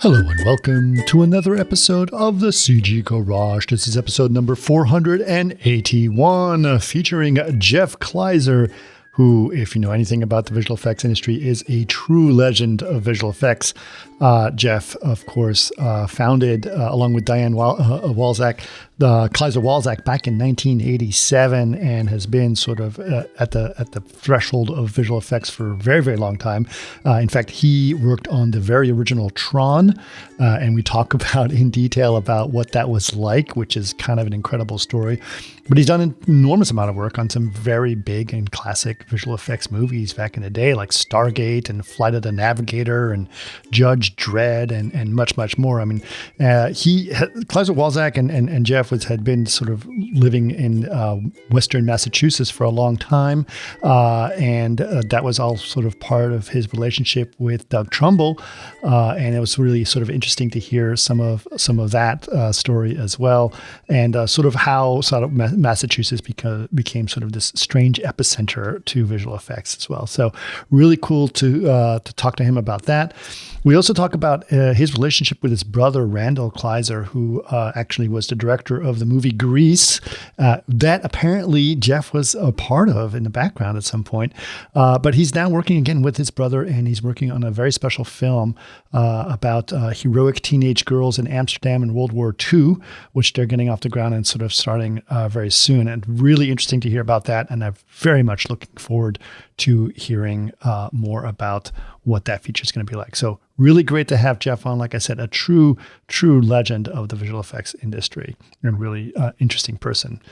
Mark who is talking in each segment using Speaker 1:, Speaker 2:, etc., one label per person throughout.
Speaker 1: Hello and welcome to another episode of the CGGarage. This is episode number 481, featuring Jeff Kleiser, who, if you know anything about the visual effects industry, is a true legend of visual effects. Jeff, of course, founded, along with Diane Walczak, the Kleiser Walczak back in 1987, and has been sort of at the threshold of visual effects for a very, very long time. In fact, he worked on the very original Tron, and we talk about in detail about what that was like, which is kind of an incredible story. But he's done an enormous amount of work on some very big and classic visual effects movies back in the day, like Stargate and Flight of the Navigator and Judge Dredd and much, much more. I mean, Kleiser Walczak and Jeff had been sort of living in Western Massachusetts for a long time, and that was all sort of part of his relationship with Doug Trumbull, and it was really sort of interesting to hear some of that story as well, and sort of how sort of Massachusetts became sort of this strange epicenter to visual effects as well. So really cool to talk to him about that. We also talk about his relationship with his brother, Randall Kleiser, who actually was the director of the movie Grease, that apparently Jeff was a part of in the background at some point. But he's now working again with his brother, and he's working on a very special film about heroic teenage girls in Amsterdam in World War II, which they're getting off the ground and sort of starting very soon. And really interesting to hear about that. And I'm very much looking forward to hearing more about what that feature is going to be like. So really great to have Jeff on. Like I said, a true legend of the visual effects industry, and really interesting person.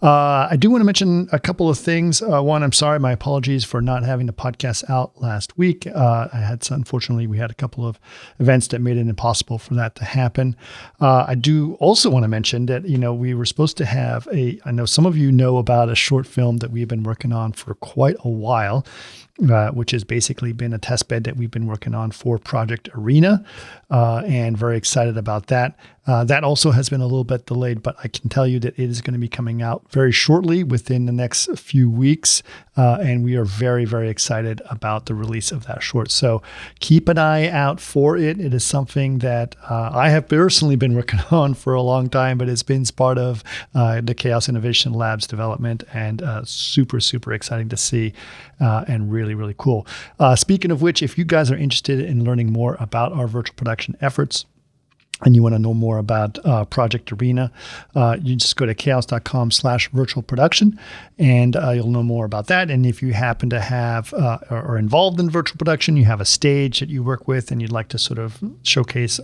Speaker 1: I do want to mention a couple of things. One, I'm sorry, my apologies for not having the podcast out last week. Unfortunately, we had a couple of events that made it impossible for that to happen. I do also want to mention that, we were supposed to have I know some of you know about a short film that we've been working on for quite a while, which has basically been a test bed that we've been working on for Project Arena, and very excited about that. That also has been a little bit delayed, but I can tell you that it is going to be coming out very shortly, within the next few weeks, and we are very, very excited about the release of that short. So keep an eye out for it. It is something that I have personally been working on for a long time, but it's been part of the Chaos Innovation Lab's development, and super, super exciting to see, and really, really cool. Speaking of which, if you guys are interested in learning more about our virtual production efforts, and you want to know more about Project Arena, you just go to chaos.com/virtual production, and you'll know more about that. And if you happen to have or involved in virtual production, you have a stage that you work with, and you'd like to sort of showcase,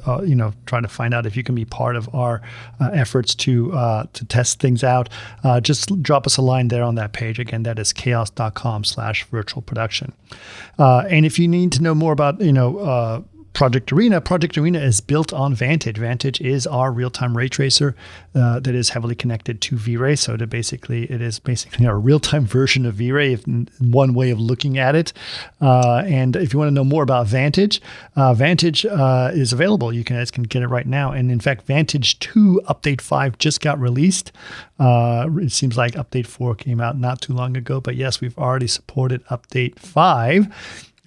Speaker 1: try to find out if you can be part of our efforts to test things out, just drop us a line there on that page. Again, that is chaos.com/virtual production. And if you need to know more about, Project Arena is built on Vantage. Vantage is our real-time ray tracer that is heavily connected to V-Ray. So it is basically our real-time version of V-Ray, one way of looking at it. And if you want to know more about Vantage, Vantage is available. You guys can get it right now. And in fact, Vantage 2 Update 5 just got released. It seems like Update 4 came out not too long ago. But yes, we've already supported Update 5.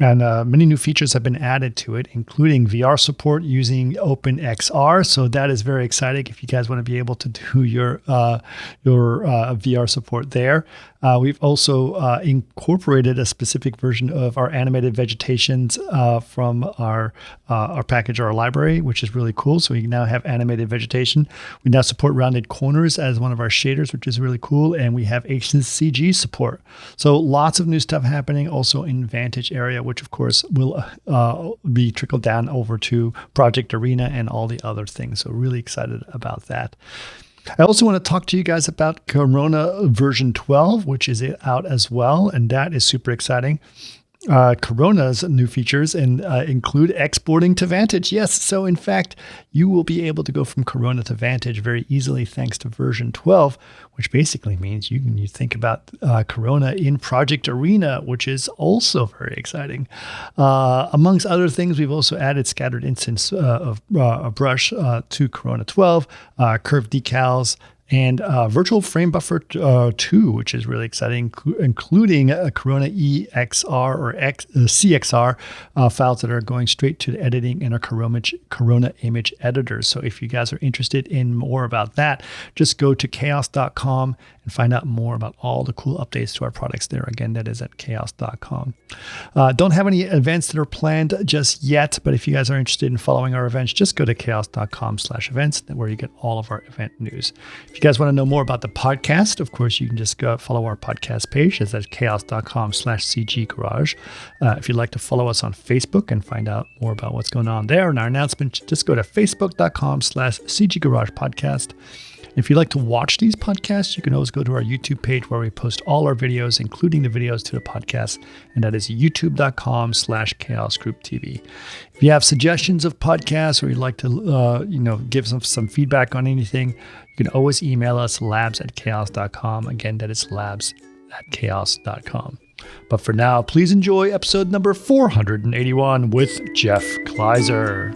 Speaker 1: And many new features have been added to it, including VR support using OpenXR. So that is very exciting if you guys want to be able to do your VR support there. We've also incorporated a specific version of our animated vegetations from our package, our library, which is really cool. So we now have animated vegetation. We now support rounded corners as one of our shaders, which is really cool. And we have HCG support. So lots of new stuff happening also in Vantage area, which of course will be trickled down over to Project Arena and all the other things. So really excited about that. I also want to talk to you guys about Corona version 12, which is out as well, and that is super exciting. Corona's new features include exporting to Vantage. Yes, so in fact, you will be able to go from Corona to Vantage very easily thanks to version 12, which basically means you think about Corona in Project Arena, which is also very exciting. Amongst other things, we've also added scattered instance of a brush to Corona 12, curved decals, and Virtual Frame Buffer 2, which is really exciting, including a Corona EXR or CXR files that are going straight to the editing in our Corona image editors. So if you guys are interested in more about that, just go to chaos.com and find out more about all the cool updates to our products there. Again, that is at chaos.com. Don't have any events that are planned just yet, but if you guys are interested in following our events, just go to chaos.com/events, where you get all of our event news. If you guys want to know more about the podcast, of course, you can just go follow our podcast page. It's at chaos.com/CGGarage. If you'd like to follow us on Facebook and find out more about what's going on there and our announcements, just go to facebook.com/CGGarage podcast. If you'd like to watch these podcasts, you can always go to our YouTube page where we post all our videos, including the videos to the podcast, and that is youtube.com/chaosgrouptv. If you have suggestions of podcasts or you'd like to give some feedback on anything, you can always email us labs@chaos.com. Again, that is labs@chaos.com. But for now, please enjoy episode number 481 with Jeff Kleiser.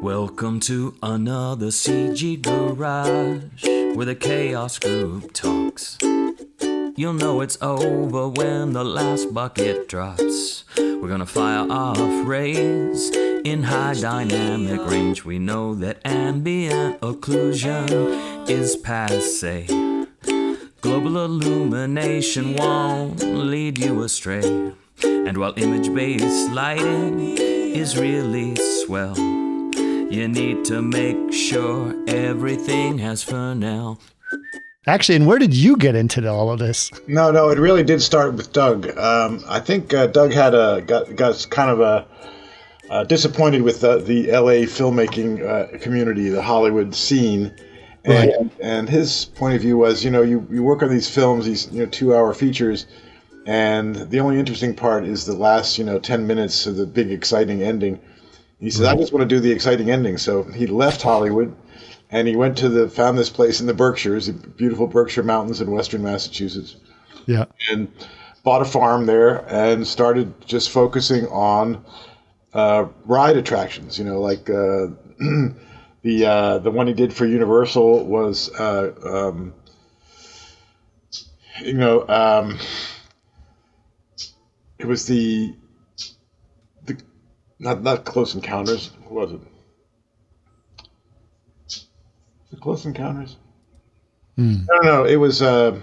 Speaker 2: Welcome to another CG Garage, where the Chaos Group talks. You'll know it's over when the last bucket drops. We're gonna fire off rays in high dynamic range. We know that ambient occlusion is passé. Global illumination won't lead you astray. And while image-based lighting is really swell, you need to make sure everything has Fresnel.
Speaker 1: Actually, and where did you get into all of this?
Speaker 3: No, it really did start with Doug. I think Doug had got kind of disappointed with the LA filmmaking community, the Hollywood scene, and his point of view was, you work on these films, these 2-hour features, and the only interesting part is the last 10 minutes of the big exciting ending. He said, I just want to do the exciting ending. So he left Hollywood and he went found this place in the Berkshires, the beautiful Berkshire Mountains in western Massachusetts. Yeah. And bought a farm there and started just focusing on ride attractions. Like the one he did for Universal was, it was the Not Close Encounters. What was it? Was it Close Encounters? No. It was the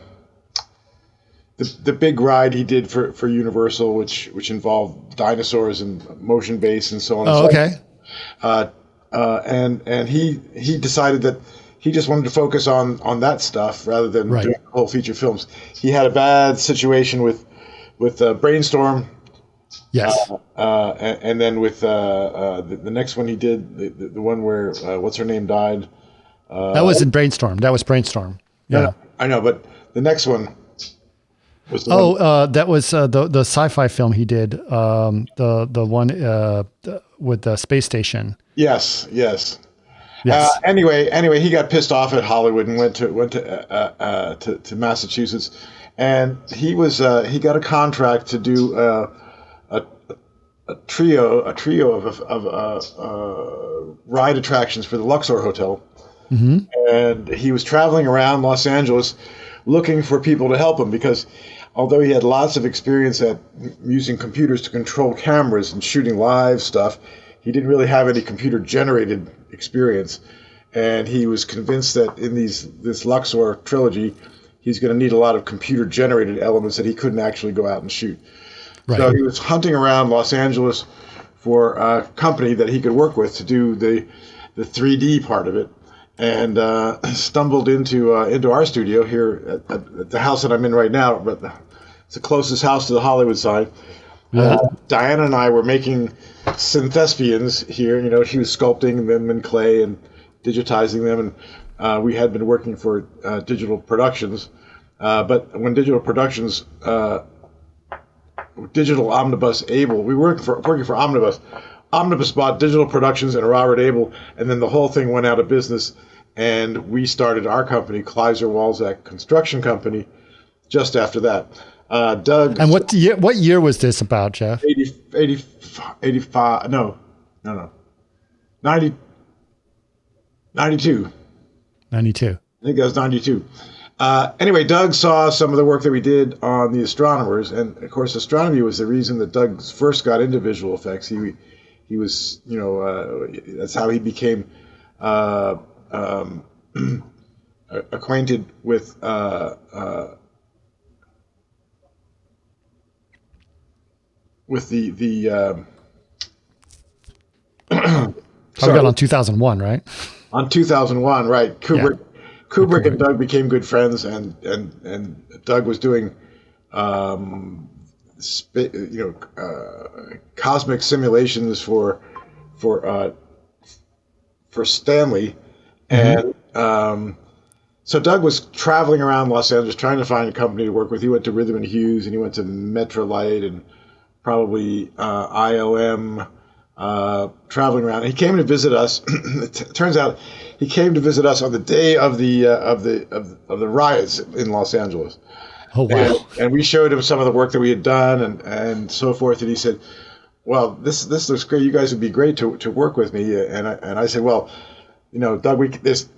Speaker 3: big ride he did for Universal, which involved dinosaurs and motion base and so on.
Speaker 1: Oh, okay.
Speaker 3: And he decided that he just wanted to focus on that stuff rather than doing whole feature films. He had a bad situation with Brainstorm.
Speaker 1: Yes.
Speaker 3: And then with the next one he did, the one where what's her name died.
Speaker 1: That was in Brainstorm. That was Brainstorm. Yeah.
Speaker 3: No, I know, but the next one was
Speaker 1: that was the sci-fi film he did. The one with the space station.
Speaker 3: Yes. Anyway, he got pissed off at Hollywood and went to Massachusetts, and he got a contract to do a trio of ride attractions for the Luxor Hotel. Mm-hmm. And he was traveling around Los Angeles looking for people to help him because although he had lots of experience at using computers to control cameras and shooting live stuff, he didn't really have any computer-generated experience. And he was convinced that in this Luxor trilogy, he's going to need a lot of computer-generated elements that he couldn't actually go out and shoot. Right. So he was hunting around Los Angeles for a company that he could work with to do the 3D part of it, and stumbled into our studio here at the house that I'm in right now. But it's the closest house to the Hollywood side. Diana and I were making synthespians here. She was sculpting them in clay and digitizing them, and we had been working for Digital Productions. But when Digital Productions Digital Omnibus Able. We were working for Omnibus. Omnibus bought Digital Productions and Robert Able, and then the whole thing went out of business, and we started our company, Kleiser Walzak Construction Company, just after that. Doug.
Speaker 1: And what year was this about, Jeff?
Speaker 3: 85. No. 92.
Speaker 1: 92.
Speaker 3: I think that was 92. Anyway, Doug saw some of the work that we did on the astronomers, and of course, astronomy was the reason that Doug first got into visual effects. He was, that's how he became acquainted with the
Speaker 1: Probably got on 2001, right?
Speaker 3: On 2001, right? Kubrick and Doug became good friends, and Doug was doing, cosmic simulations for Stanley, and so Doug was traveling around Los Angeles trying to find a company to work with. He went to Rhythm and Hughes, and he went to Metrolite, and probably IOM. Traveling around, he came to visit us. It turns out he came to visit us on the day of the riots in Los Angeles.
Speaker 1: Oh wow!
Speaker 3: And we showed him some of the work that we had done and so forth. And he said, "Well, this looks great. You guys would be great to work with me." And I said, "Well, Doug, there's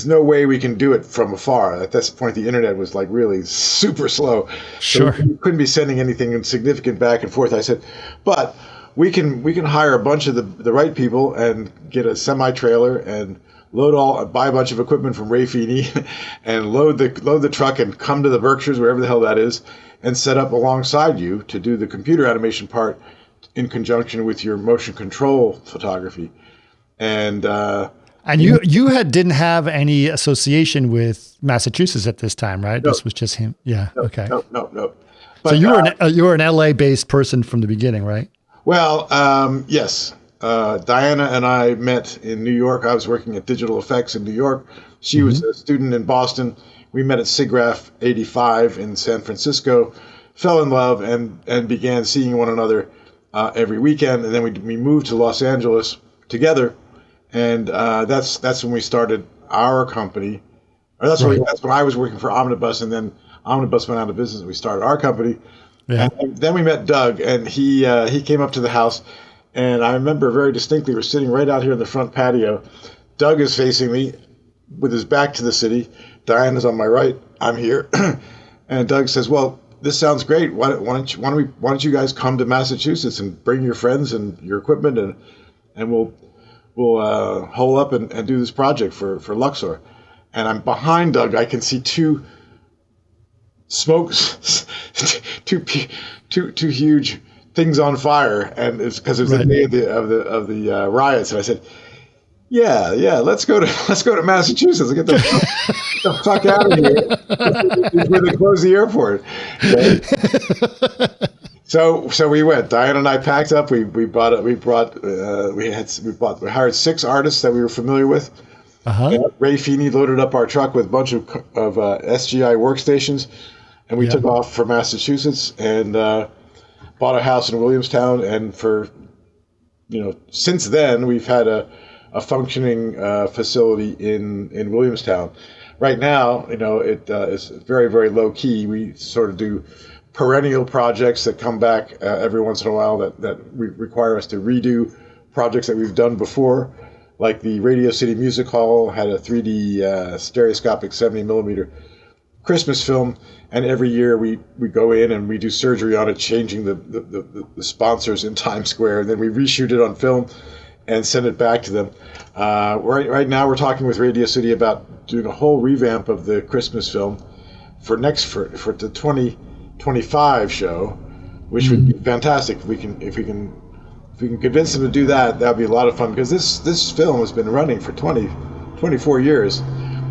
Speaker 3: no way we can do it from afar. At this point, the internet was like really super slow.
Speaker 1: Sure,
Speaker 3: so we couldn't be sending anything significant back and forth." I said, "But we can hire a bunch of the right people and get a semi-trailer and buy a bunch of equipment from Ray Feeney and load the truck and come to the Berkshires, wherever the hell that is, and set up alongside you to do the computer animation part in conjunction with your motion control photography." And
Speaker 1: you didn't have any association with Massachusetts at this time, right? No. This was just him. Yeah.
Speaker 3: No,
Speaker 1: okay.
Speaker 3: No. But,
Speaker 1: so you were an LA based person from the beginning, right?
Speaker 3: Well, yes. Diana and I met in New York. I was working at Digital Effects in New York. She was a student in Boston. We met at SIGGRAPH 85 in San Francisco, fell in love, and began seeing one another every weekend. And then we moved to Los Angeles together, and that's when we started our company. Or that's when I was working for Omnibus, and then Omnibus went out of business, and we started our company. Yeah. And then we met Doug, and he came up to the house, and I remember very distinctly we're sitting right out here in the front patio. Doug is facing me with his back to the city. Diana's on my right. I'm here, and Doug says, "Well, this sounds great. Why don't you guys come to Massachusetts and bring your friends and your equipment, and we'll hole up and do this project for Luxor." And I'm behind Doug. I can see two huge things on fire, and it's because it was the day of the riots. And I said, "Yeah, let's go to Massachusetts and get the fuck out of here before they close the airport." Right? So we went. Diane and I packed up. We hired 6 artists that we were familiar with. Ray Feeney loaded up our truck with a bunch of SGI workstations. And we took off for Massachusetts and bought a house in Williamstown. And since then, we've had a functioning facility in Williamstown. Right now, it is very, very low key. We sort of do perennial projects that come back every once in a while that require us to redo projects that we've done before. Like the Radio City Music Hall had a 3D stereoscopic 70 millimeter Christmas film, and every year we go in and we do surgery on it, changing the sponsors in Times Square, and then we reshoot it on film and send it back to them. Right now we're talking with Radio City about doing a whole revamp of the Christmas film for the 2025 show, which would be fantastic if we can convince them to do that. That would be a lot of fun, because this film has been running for 24 years.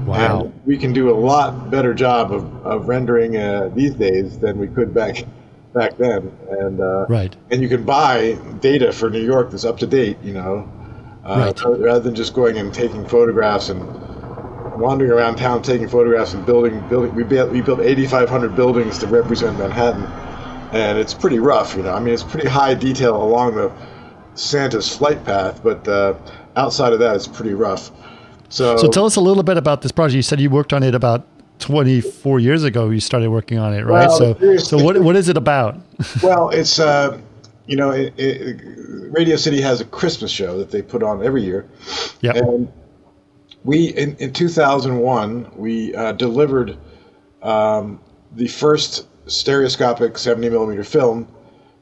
Speaker 1: Wow.
Speaker 3: And we can do a lot better job of rendering these days than we could back then. And and you can buy data for New York that's up to date, rather than just going and taking photographs and wandering around town taking photographs and building. We built 8,500 buildings to represent Manhattan, and it's pretty rough. It's pretty high detail along the Santa's flight path, but outside of that, it's pretty rough. So
Speaker 1: tell us a little bit about this project. You said you worked on it about 24 years ago. You started working on it, right?
Speaker 3: Well,
Speaker 1: so what is it about?
Speaker 3: Well, it's Radio City has a Christmas show that they put on every year.
Speaker 1: Yep.
Speaker 3: And In 2001 we delivered the first stereoscopic 70 millimeter film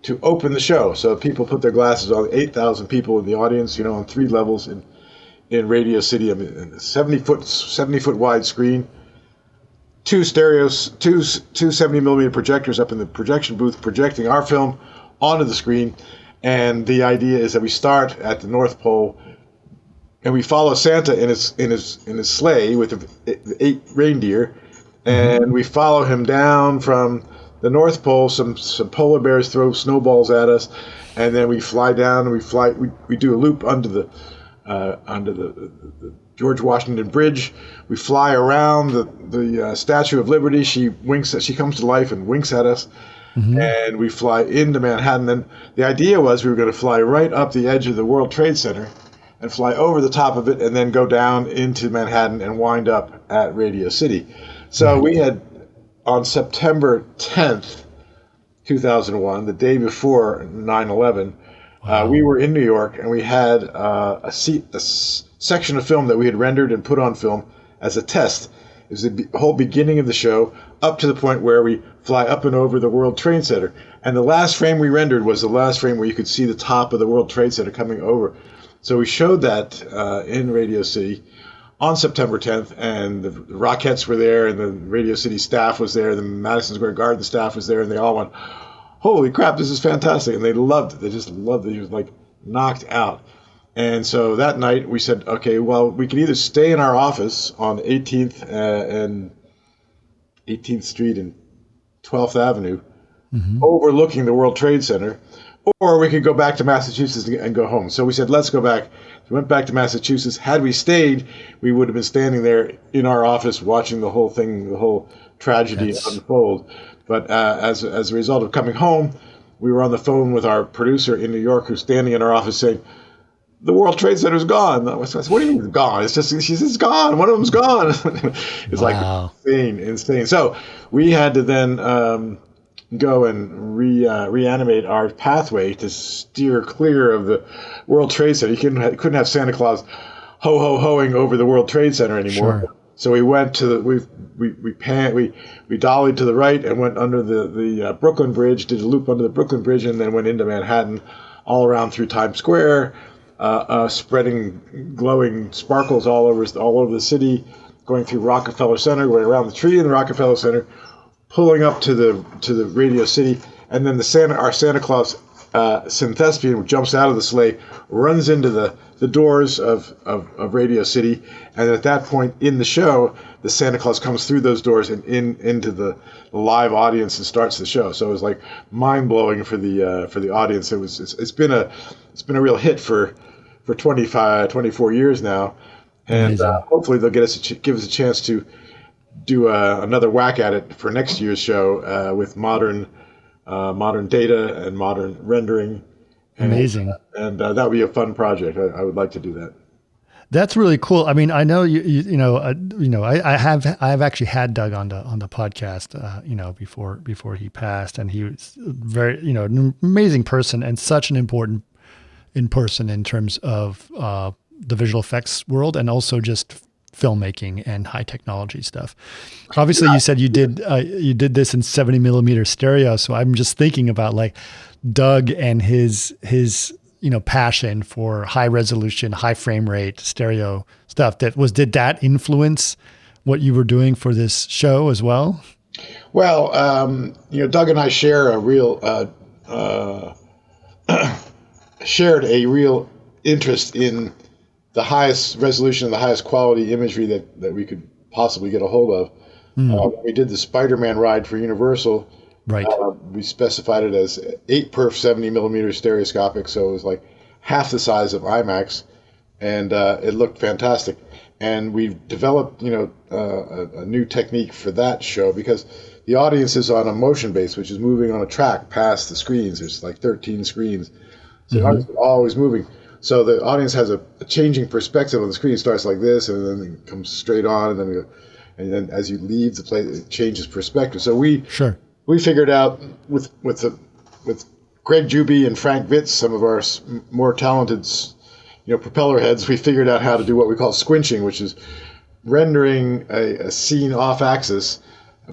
Speaker 3: to open the show. So people put their glasses on. 8,000 people in the audience, on 3 levels in Radio City. I mean, 70 foot wide screen. 2 70 millimeter projectors up in the projection booth projecting our film onto the screen. And the idea is that we start at the North Pole and we follow Santa in his sleigh with 8 reindeer, and we follow him down from the North Pole. Some polar bears throw snowballs at us, and then we fly down and we do a loop under the George Washington Bridge. We fly around the Statue of Liberty. She comes to life and winks at us. And we fly into Manhattan. And the idea was we were going to fly right up the edge of the World Trade Center and fly over the top of it and then go down into Manhattan and wind up at Radio City. So we had, on September 10th, 2001, the day before 9/11, we were in New York, and we had a section of film that we had rendered and put on film as a test. It was the whole beginning of the show, up to the point where we fly up and over the World Trade Center. And the last frame we rendered was the last frame where you could see the top of the World Trade Center coming over. So we showed that in Radio City on September 10th, and the Rockettes were there, and the Radio City staff was there, the Madison Square Garden staff was there, and they all went, "Holy crap, this is fantastic." And they loved it. They just loved it. He was like knocked out. And so that night we said, okay, well, we can either stay in our office on 18th and 18th Street and 12th Avenue, overlooking the World Trade Center, or we could go back to Massachusetts and go home. So we said, let's go back. We went back to Massachusetts. Had we stayed, we would have been standing there in our office watching the whole thing, the whole tragedy unfold. But as a result of coming home, we were on the phone with our producer in New York, who's standing in our office saying, "The World Trade Center's gone." I said, "What do you mean it's gone?" She says, "It's gone. One of them's gone." It's like insane. So we had to then go and reanimate our pathway to steer clear of the World Trade Center. You couldn't have Santa Claus ho-ho-hoing over the World Trade Center anymore. Sure. So we went to we dollied to the right and went under the Brooklyn Bridge, did a loop under the Brooklyn Bridge, and then went into Manhattan, all around through Times Square, spreading glowing sparkles all over the city, going through Rockefeller Center, going around the tree in the Rockefeller Center, pulling up to the Radio City, and then our Santa Claus synthespian jumps out of the sleigh, runs into the doors of Radio City, and at that point in the show, the Santa Claus comes through those doors and into the live audience and starts the show. So it was like mind blowing for the audience. It's been a real hit for 24 years now, and hopefully they'll give us a chance to do another whack at it for next year's show with modern data and modern rendering.
Speaker 1: Amazing.
Speaker 3: And that would be a fun project. I would like to do that.
Speaker 1: That's really cool. I mean, I know I have actually had Doug on the podcast, before he passed, and he was very, an amazing person and such an important person in terms of the visual effects world and also just filmmaking and high technology stuff. Obviously, you said you did this in 70 millimeter stereo, so I'm just thinking about like Doug and his passion for high resolution, high frame rate stereo stuff. Did that influence what you were doing for this show as well?
Speaker 3: Well, Doug and I share a real shared a real interest in the highest resolution and the highest quality imagery that we could possibly get a hold of. When we did the Spider-Man ride for Universal,
Speaker 1: right?
Speaker 3: We specified it as 8-perf 70 millimeter stereoscopic, so it was like half the size of IMAX, and it looked fantastic. And we've developed, a new technique for that show because the audience is on a motion base, which is moving on a track past the screens. There's like 13 screens, so the audience is always moving. So the audience has a changing perspective on the screen. It starts like this, and then it comes straight on, and then as you leave the place, it changes perspective. So we figured out with Greg Juby and Frank Vitz, some of our more talented propeller heads, we figured out how to do what we call squinching, which is rendering a scene off axis,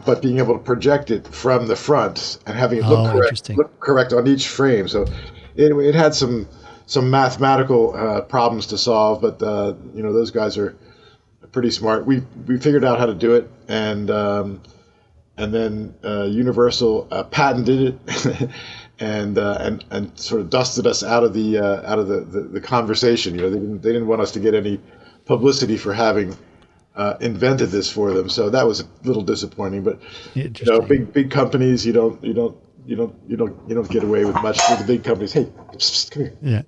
Speaker 3: but being able to project it from the front and having it look correct on each frame. So it had some mathematical problems to solve, but those guys are pretty smart. We figured out how to do it, and then Universal patented it and sort of dusted us out of the conversation. They didn't want us to get any publicity for having invented this for them. So that was a little disappointing. But big companies, you don't get away with much with the big companies. Hey, come here.
Speaker 1: Yeah.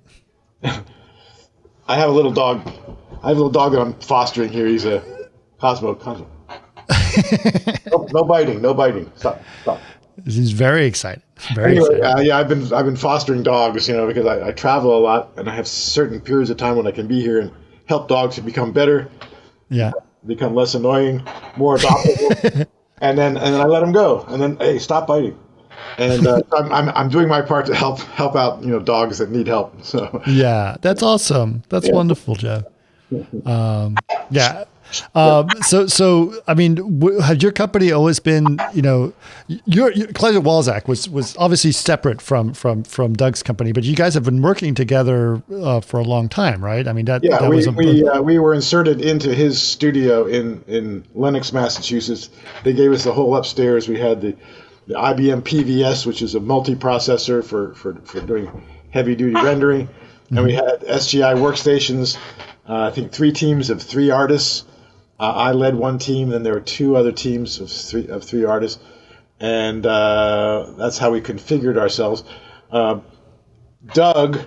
Speaker 3: I have a little dog that I'm fostering here. He's a Cosmo. No biting. Stop.
Speaker 1: He's very excited.
Speaker 3: Anyway, I've been fostering dogs, because I travel a lot and I have certain periods of time when I can be here and help dogs to become better.
Speaker 1: Yeah.
Speaker 3: Become less annoying, more adoptable, and then I let them go. And then, hey, stop biting. And I'm doing my part to help out dogs that need help. So
Speaker 1: yeah, that's awesome. That's wonderful, Jeff. Yeah. So I mean, had your company always been, your Kleiser Walczak was obviously separate from Doug's company, but you guys have been working together for a long time, right? I mean,
Speaker 3: we were inserted into his studio in Lenox, Massachusetts. They gave us the whole upstairs. We had the IBM PVS, which is a multiprocessor for doing heavy duty rendering, and we had SGI workstations. I think 3 teams of 3 artists. I led one team, then there were 2 other teams of three artists, and that's how we configured ourselves. Doug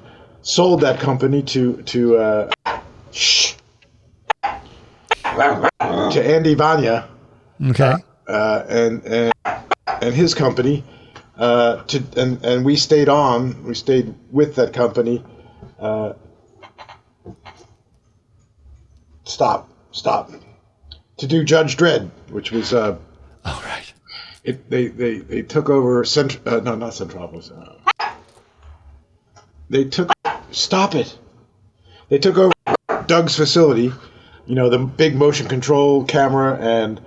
Speaker 3: sold that company to Andy Vanya,
Speaker 1: okay,
Speaker 3: and his company, and we stayed on. We stayed with that company. Stop. To do Judge Dredd, which was
Speaker 1: right.
Speaker 3: They took over not Centropolis. They took over Doug's facility, the big motion control camera, and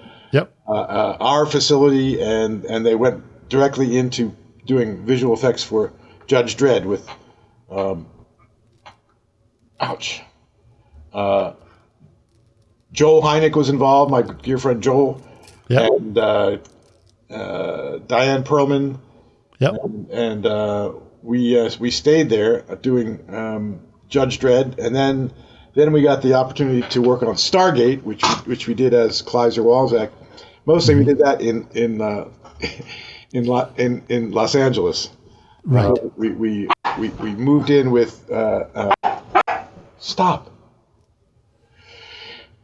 Speaker 3: our facility, and they went directly into doing visual effects for Judge Dredd with Joel Hynek was involved, my dear friend Joel, and Diane Perlman, and we stayed there doing Judge Dredd, and then we got the opportunity to work on Stargate, which we did as Kleiser Walczak. Mostly we did that in Los Angeles.
Speaker 1: Right.
Speaker 3: We moved in with stop.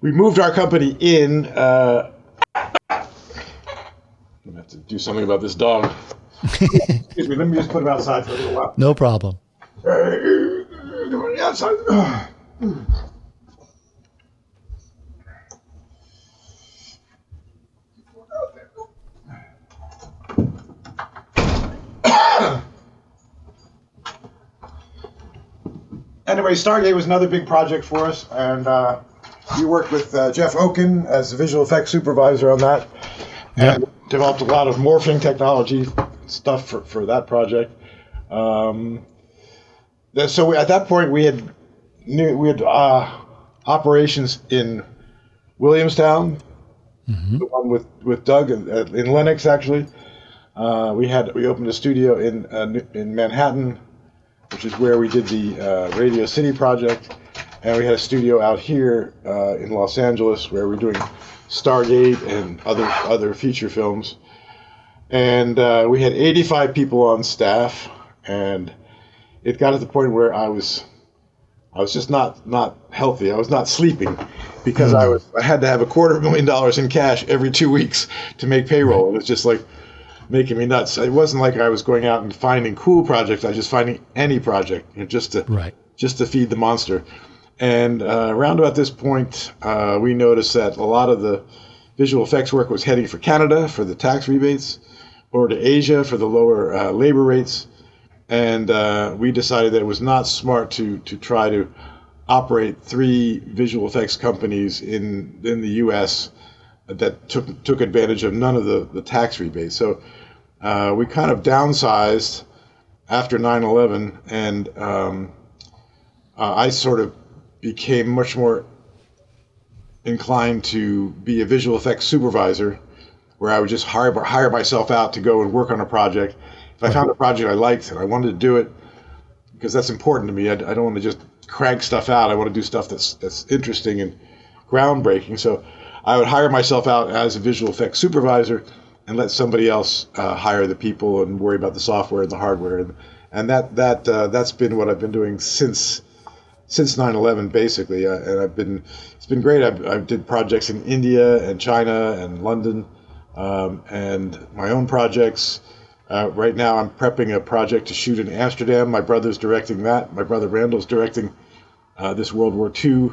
Speaker 3: We moved our company in. I'm gonna have to do something about this dog. Excuse me. Let me just put him outside for a little while.
Speaker 1: No problem.
Speaker 3: Outside. Anyway, Stargate was another big project for us, and we worked with Jeff Oken as the visual effects supervisor on that, and developed a lot of morphing technology stuff for that project. So at that point, we had operations in Williamstown, the one with Doug in Lenox actually. We opened a studio in Manhattan, which is where we did the Radio City project. And we had a studio out here in Los Angeles where we're doing Stargate and other feature films. And we had 85 people on staff, and it got to the point where I was just not healthy. I was not sleeping because I had to have $250,000 in cash every 2 weeks to make payroll. It was just like making me nuts. It wasn't like I was going out and finding cool projects. I was just finding any project, just to feed the monster. And around about this point, we noticed that a lot of the visual effects work was heading for Canada for the tax rebates, or to Asia for the lower labor rates. And we decided that it was not smart to try to operate 3 visual effects companies in the U.S. that took advantage of none of the tax rebates. So we kind of downsized after 9/11, and I sort of became much more inclined to be a visual effects supervisor, where I would just hire myself out to go and work on a project. If I found a project I liked and I wanted to do it, because that's important to me. I don't want to just crank stuff out. I want to do stuff that's interesting and groundbreaking. So I would hire myself out as a visual effects supervisor and let somebody else hire the people and worry about the software and the hardware. And that's been what I've been doing since 9/11, basically. And it's been great. I did projects in India and China and London, and my own projects. Right now I'm prepping a project to shoot in Amsterdam. My brother's directing that. My brother Randall's directing this World War II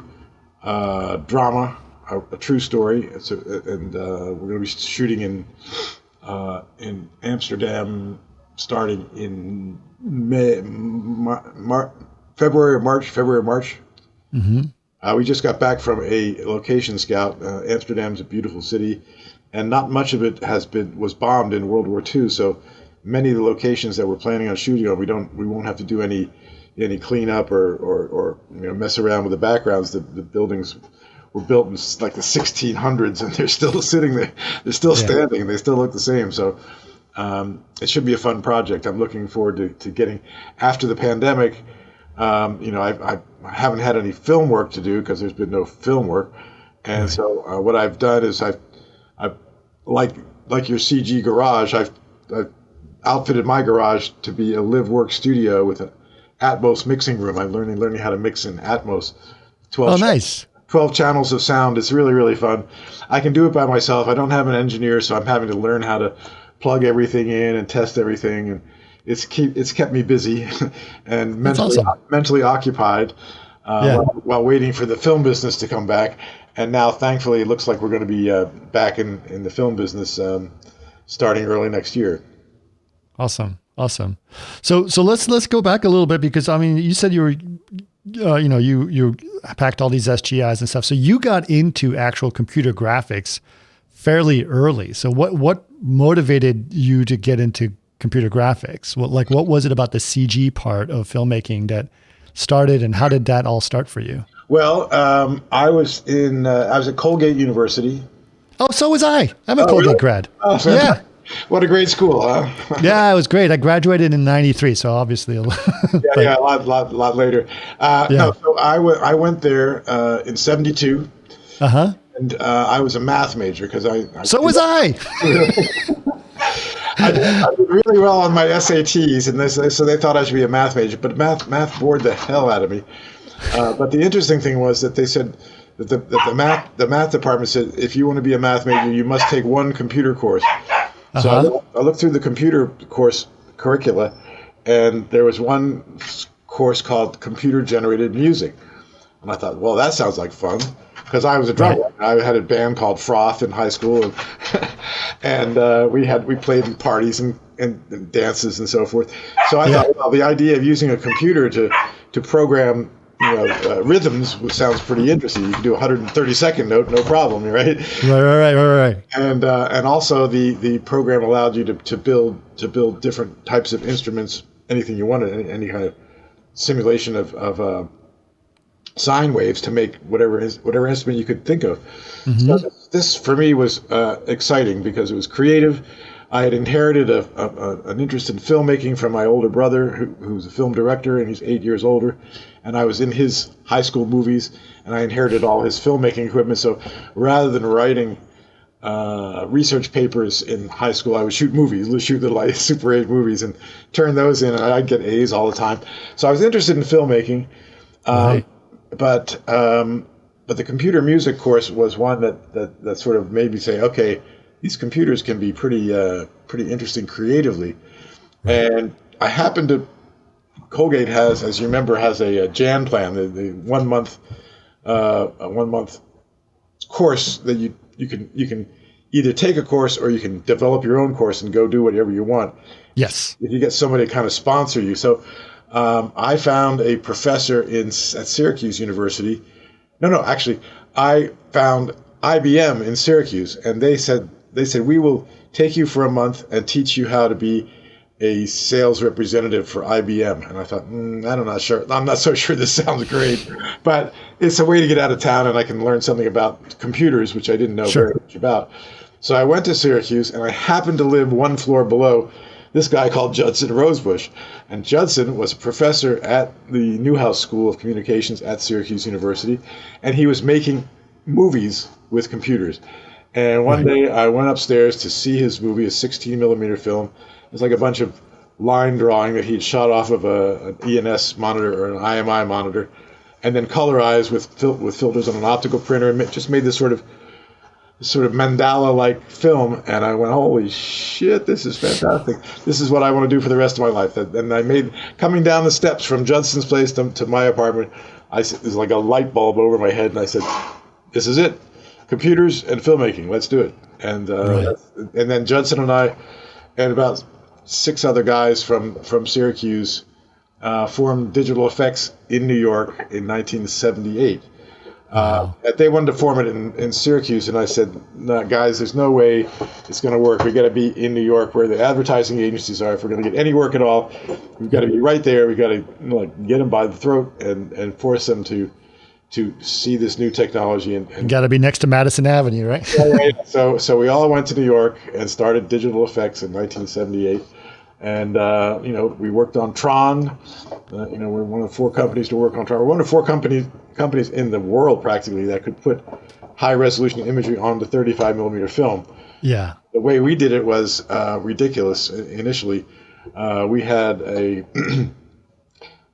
Speaker 3: drama, a true story. And we're going to be shooting in Amsterdam starting in February or March.
Speaker 1: Mm-hmm.
Speaker 3: We just got back from a location scout. Amsterdam's a beautiful city, and not much of it was bombed in World War II. So many of the locations that we're planning on shooting on, we won't have to do any cleanup or mess around with the backgrounds. The buildings were built in like the 1600s, and they're still sitting there. They're still standing. They still look the same. So it should be a fun project. I'm looking forward to getting after the pandemic. I haven't had any film work to do because there's been no film work, and so what I've done is I've like your CGGarage, I've outfitted my garage to be a live work studio with an Atmos mixing room. I'm learning how to mix in Atmos. 12 channels of sound. It's really, really fun. I can do it by myself. I don't have an engineer, so I'm having to learn how to plug everything in and test everything, and it's kept me busy and mentally occupied while waiting for the film business to come back. And now, thankfully, it looks like we're going to be back in the film business starting early next year.
Speaker 1: Awesome. So let's go back a little bit, because I mean, you said you were, you packed all these SGIs and stuff. So you got into actual computer graphics fairly early. So what motivated you to get into computer graphics? What was it about the CG part of filmmaking that started, and how did that all start for you?
Speaker 3: Well, I was at Colgate University.
Speaker 1: Oh, so was I. I'm a Colgate grad.
Speaker 3: Oh,
Speaker 1: yeah.
Speaker 3: What a great school, huh?
Speaker 1: Yeah, it was great. I graduated in '93, so obviously a
Speaker 3: lot later. No, so I went there in '72.
Speaker 1: Uh-huh.
Speaker 3: And I was a math major because
Speaker 1: So was I.
Speaker 3: I did really well on my SATs, and so they thought I should be a math major. But math bored the hell out of me. But the interesting thing was that they said that the math department said, if you want to be a math major, you must take one computer course. So I looked through the computer course curricula, and there was one course called Computer Generated Music. And I thought, well, that sounds like fun, because I was a drummer. Right. I had a band called Froth in high school, and we played in parties and dances and so forth. So I thought, well, the idea of using a computer to program rhythms sounds pretty interesting. You can do a 132nd note, no problem, right?
Speaker 1: Right.
Speaker 3: And also the program allowed you to build different types of instruments, anything you wanted, any kind of simulation of sine waves to make whatever instrument you could think of. Mm-hmm. So this for me was exciting because it was creative. I had inherited an interest in filmmaking from my older brother, who's a film director, and he's 8 years older. And I was in his high school movies, and I inherited all his filmmaking equipment. So rather than writing research papers in high school, I would shoot little Super 8 movies and turn those in, and I'd get A's all the time. So I was interested in filmmaking. Right. But the computer music course was one that sort of made me say, okay, these computers can be pretty interesting creatively. Right. And I happened to, Colgate has, as you remember, has a Jan plan, the 1 month course that you can either take a course or you can develop your own course and go do whatever you want.
Speaker 1: Yes.
Speaker 3: If you get somebody to kind of sponsor you. So I found a professor at Syracuse University. No, actually, I found IBM in Syracuse, and they said we will take you for a month and teach you how to be a sales representative for IBM. And I thought, I'm not so sure this sounds great, but it's a way to get out of town and I can learn something about computers, which I didn't know very much about. So I went to Syracuse, and I happened to live one floor below this guy called Judson Rosebush. And Judson was a professor at the Newhouse School of Communications at Syracuse University, and he was making movies with computers. And one day I went upstairs to see his movie, a 16 millimeter film. It was like a bunch of line drawing that he'd shot off of an ENS monitor or an IMI monitor, and then colorized with filters on an optical printer, and just made this sort of mandala-like film. And I went, holy shit, this is fantastic. This is what I want to do for the rest of my life. And I made, coming down the steps from Judson's place to my apartment, it was like a light bulb over my head, and I said, this is it. Computers and filmmaking, let's do it. And and then Judson and I and about 6 other guys from Syracuse formed Digital Effects in New York in 1978. They wanted to form it in Syracuse, and I said, no, guys, there's no way it's going to work. We've got to be in New York where the advertising agencies are. If we're going to get any work at all, we've got to be right there. We've got to get them by the throat and force them to see this new technology. And
Speaker 1: got to be next to Madison Avenue, right?
Speaker 3: So we all went to New York and started Digital Effects in 1978. And, we worked on Tron. We're one of the 4 companies to work on Tron. We're one of 4 companies in the world practically that could put high resolution imagery onto 35 millimeter film.
Speaker 1: Yeah. The
Speaker 3: way we did it was ridiculous. Initially, we had a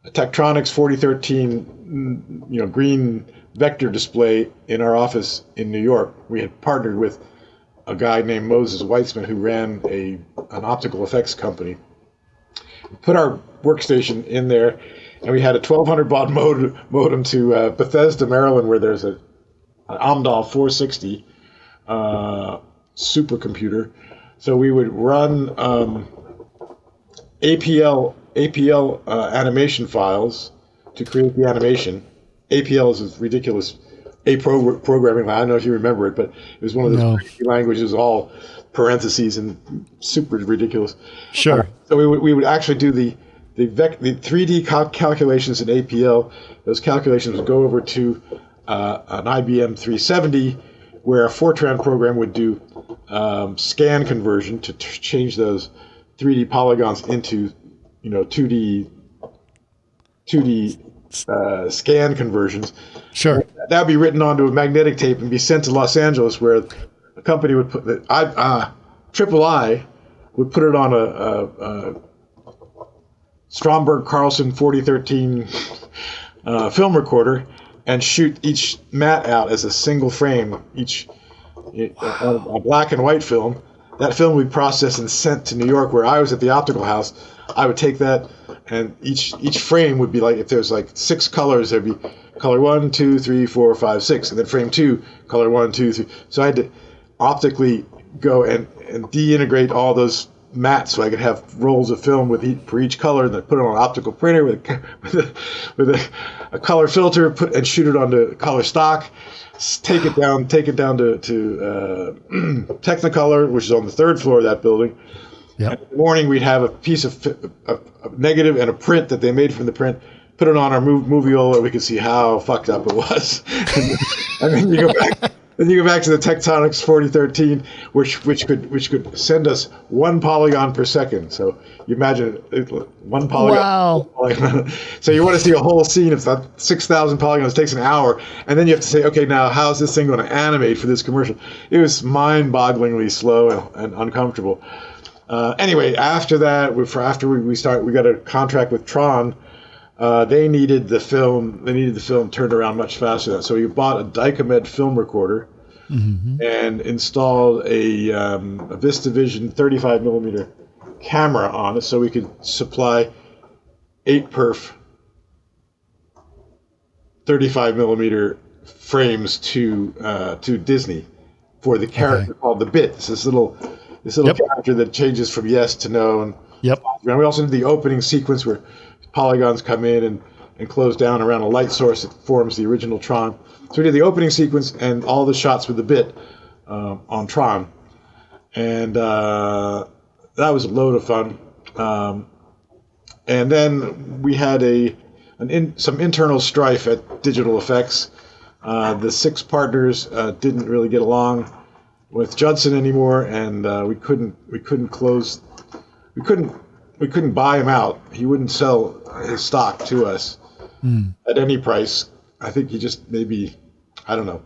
Speaker 3: Tektronix 4013, green vector display in our office in New York. We had partnered with a guy named Moses Weitzman who ran an optical effects company. We put our workstation in there, and we had a 1200 baud modem to Bethesda, Maryland, where there's an Amdahl 460 supercomputer. So we would run APL animation files to create the animation. APL is this ridiculous programming. I don't know if you remember it, but it was one of those crazy languages, all parentheses and super ridiculous.
Speaker 1: Sure.
Speaker 3: So we would actually do the 3D calculations in APL. Those calculations would go over to an IBM 370, where a Fortran program would do scan conversion to change those 3D polygons into 2D scan conversions.
Speaker 1: Sure.
Speaker 3: That would be written onto a magnetic tape and be sent to Los Angeles, where a company would put Triple I would put it on a Stromberg Carlson 4013 film recorder and shoot each matte out as a single frame, a black and white film. That film would be processed and sent to New York, where I was at the optical house. I would take that, and each frame would be like, if there's like 6 colors, there'd be color 1, 2, 3, 4, 5, 6, and then frame 2, color 1, 2, 3. So I had to optically go and de-integrate all those mattes, so I could have rolls of film for each color, and then put it on an optical printer with a color filter, and shoot it onto color stock. Take it down to Technicolor, which is on the 3rd floor of that building.
Speaker 1: Yep.
Speaker 3: And in the morning, we'd have a piece of a negative and a print that they made from the print, put it on our moviola, we could see how fucked up it was. And then you go back. Then you go back to the Tektronix 4013, which could send us 1 polygon per second. So you imagine 1 polygon.
Speaker 1: Wow.
Speaker 3: So you want to see a whole scene of 6,000 polygons. It takes an hour, and then you have to say, okay, now how's this thing going to animate for this commercial? It was mind-bogglingly slow and uncomfortable. Anyway, after that, we got a contract with Tron. They needed the film turned around much faster than that. So we bought a Dycomed film recorder and installed a VistaVision 35 millimeter camera on it, so we could supply 8-perf 35 millimeter frames to Disney for the character called the Bit. It's this little character that changes from yes to no. And
Speaker 1: we
Speaker 3: also did the opening sequence where polygons come in and close down around a light source that forms the original Tron. So we did the opening sequence and all the shots with the bit on Tron. And that was a load of fun. And then we had some internal strife at Digital Effects. The 6 partners didn't really get along with Judson anymore, and we couldn't buy him out. He wouldn't sell his stock to us at any price. I think he just maybe, I don't know.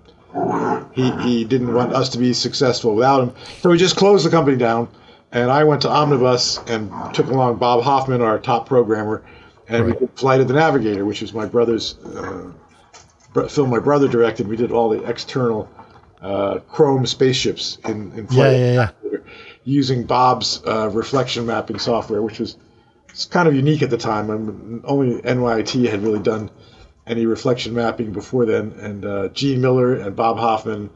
Speaker 3: He didn't want us to be successful without him. So we just closed the company down, and I went to Omnibus and took along Bob Hoffman, our top programmer, and we did Flight of the Navigator, which was my brother's film my brother directed. We did all the external chrome spaceships in Flight of the Navigator using Bob's reflection mapping software, which was kind of unique at the time. Only NYIT had really done any reflection mapping before then, and Gene Miller and Bob Hoffman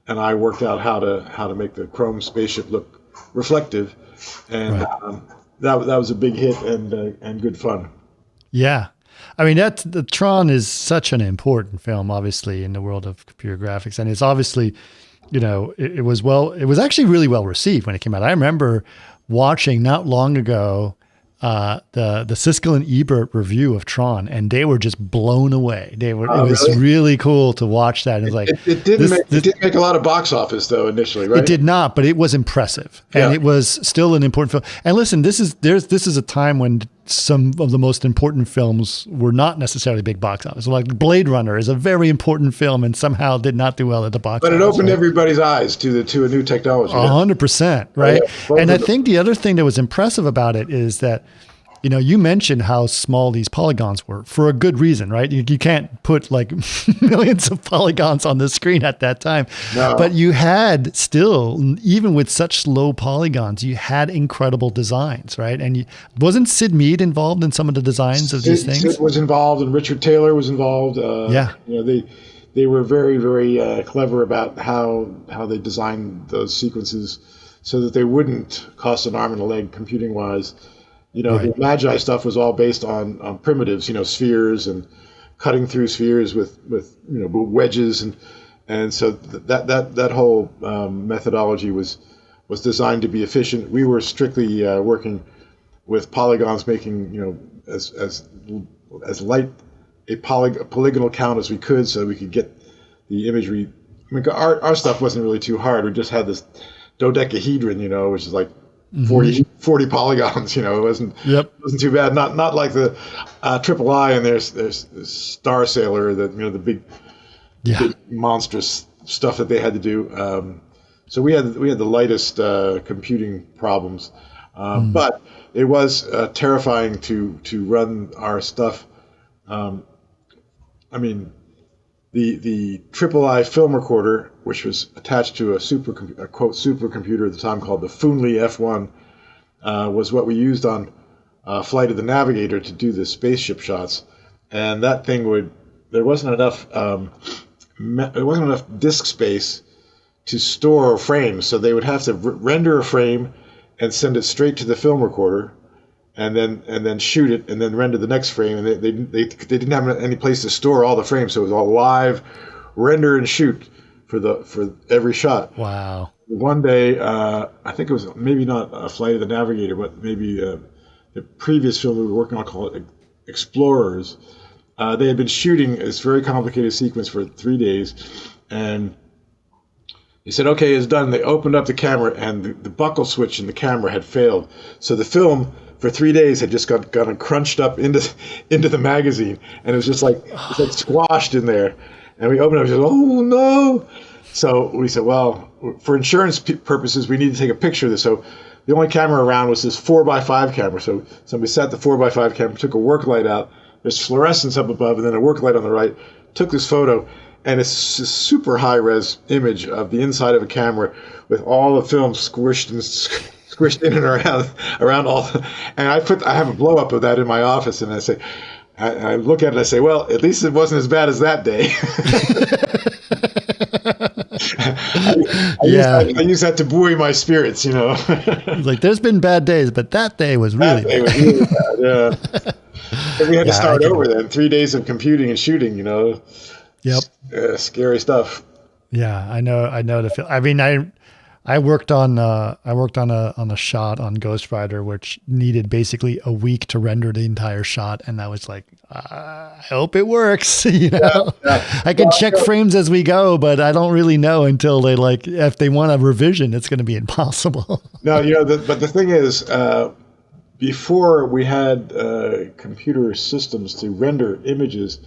Speaker 3: and I worked out how to make the chrome spaceship look reflective, and that was a big hit and good fun. Yeah.
Speaker 1: I mean, the Tron is such an important film, obviously, in the world of computer graphics. And it's obviously, it was actually really well received when it came out. I remember watching not long ago the Siskel and Ebert review of Tron, and they were just blown away. It was really cool to watch that. And
Speaker 3: it didn't make a lot of box office though initially, right?
Speaker 1: It did not, but it was impressive, and it was still an important film. And listen, this is a time when some of the most important films were not necessarily big box office. Like Blade Runner is a very important film and somehow did not do well at the box office.
Speaker 3: But it opened everybody's eyes to a new technology.
Speaker 1: 100%, right? Yeah. And I think the other thing that was impressive about it is that, you mentioned how small these polygons were for a good reason, right? You can't put like millions of polygons on the screen at that time. No. But you had still, even with such low polygons, you had incredible designs, right? And wasn't Sid Mead involved in some of the designs of these things?
Speaker 3: Sid was involved, and Richard Taylor was involved. They were very, very clever about how they designed those sequences so that they wouldn't cost an arm and a leg computing-wise. The Magi stuff was all based on primitives, spheres and cutting through spheres with wedges, and so that whole methodology was designed to be efficient. We were strictly working with polygons, making as light a polygonal count as we could, so we could get the imagery. I mean, our stuff wasn't really too hard. We just had this dodecahedron, which is like 40 polygons, it wasn't too bad. Not like the Triple I and there's Star Sailor, the big monstrous stuff that they had to do. So we had the lightest computing problems, but it was terrifying to run our stuff. The Triple I film recorder, which was attached to a quote supercomputer at the time called the Foonly F1, was what we used on Flight of the Navigator to do the spaceship shots. And that thing there wasn't enough disk space to store frames, so they would have to render a frame and send it straight to the film recorder, and then shoot it, and then render the next frame. And they didn't have any place to store all the frames, so it was all live, render and shoot for every shot.
Speaker 1: Wow.
Speaker 3: One day, I think it was maybe not a Flight of the Navigator, but maybe the previous film we were working on called Explorers. They had been shooting this very complicated sequence for 3 days, and they said, okay, it's done. They opened up the camera, and the buckle switch in the camera had failed. So the film for 3 days had just gotten crunched up into the magazine, and it was just like squashed in there. And we opened it up and said, oh no! So we said, well, for insurance purposes, we need to take a picture of this. So the only camera around was this 4x5 camera. So somebody set the 4x5 camera, took a work light out. There's fluorescence up above, and then a work light on the right. Took this photo, and it's a super high-res image of the inside of a camera with all the film squished in and around all. And I have a blow-up of that in my office, and I look at it and I say, well, at least it wasn't as bad as that day. I use that to buoy my spirits, you know.
Speaker 1: It's like, there's been bad days, but that day was really bad.
Speaker 3: Was really bad, yeah. And we had to start over then. 3 days of computing and shooting, you know.
Speaker 1: Yep.
Speaker 3: Scary stuff.
Speaker 1: Yeah, I know the feel. I mean, I worked on a shot on Ghost Rider, which needed basically a week to render the entire shot, and I was like, I hope it works. You know, I can check frames as we go, but I don't really know until if they want a revision, it's going to be impossible.
Speaker 3: No, you know, but the thing is, before we had computer systems to render images,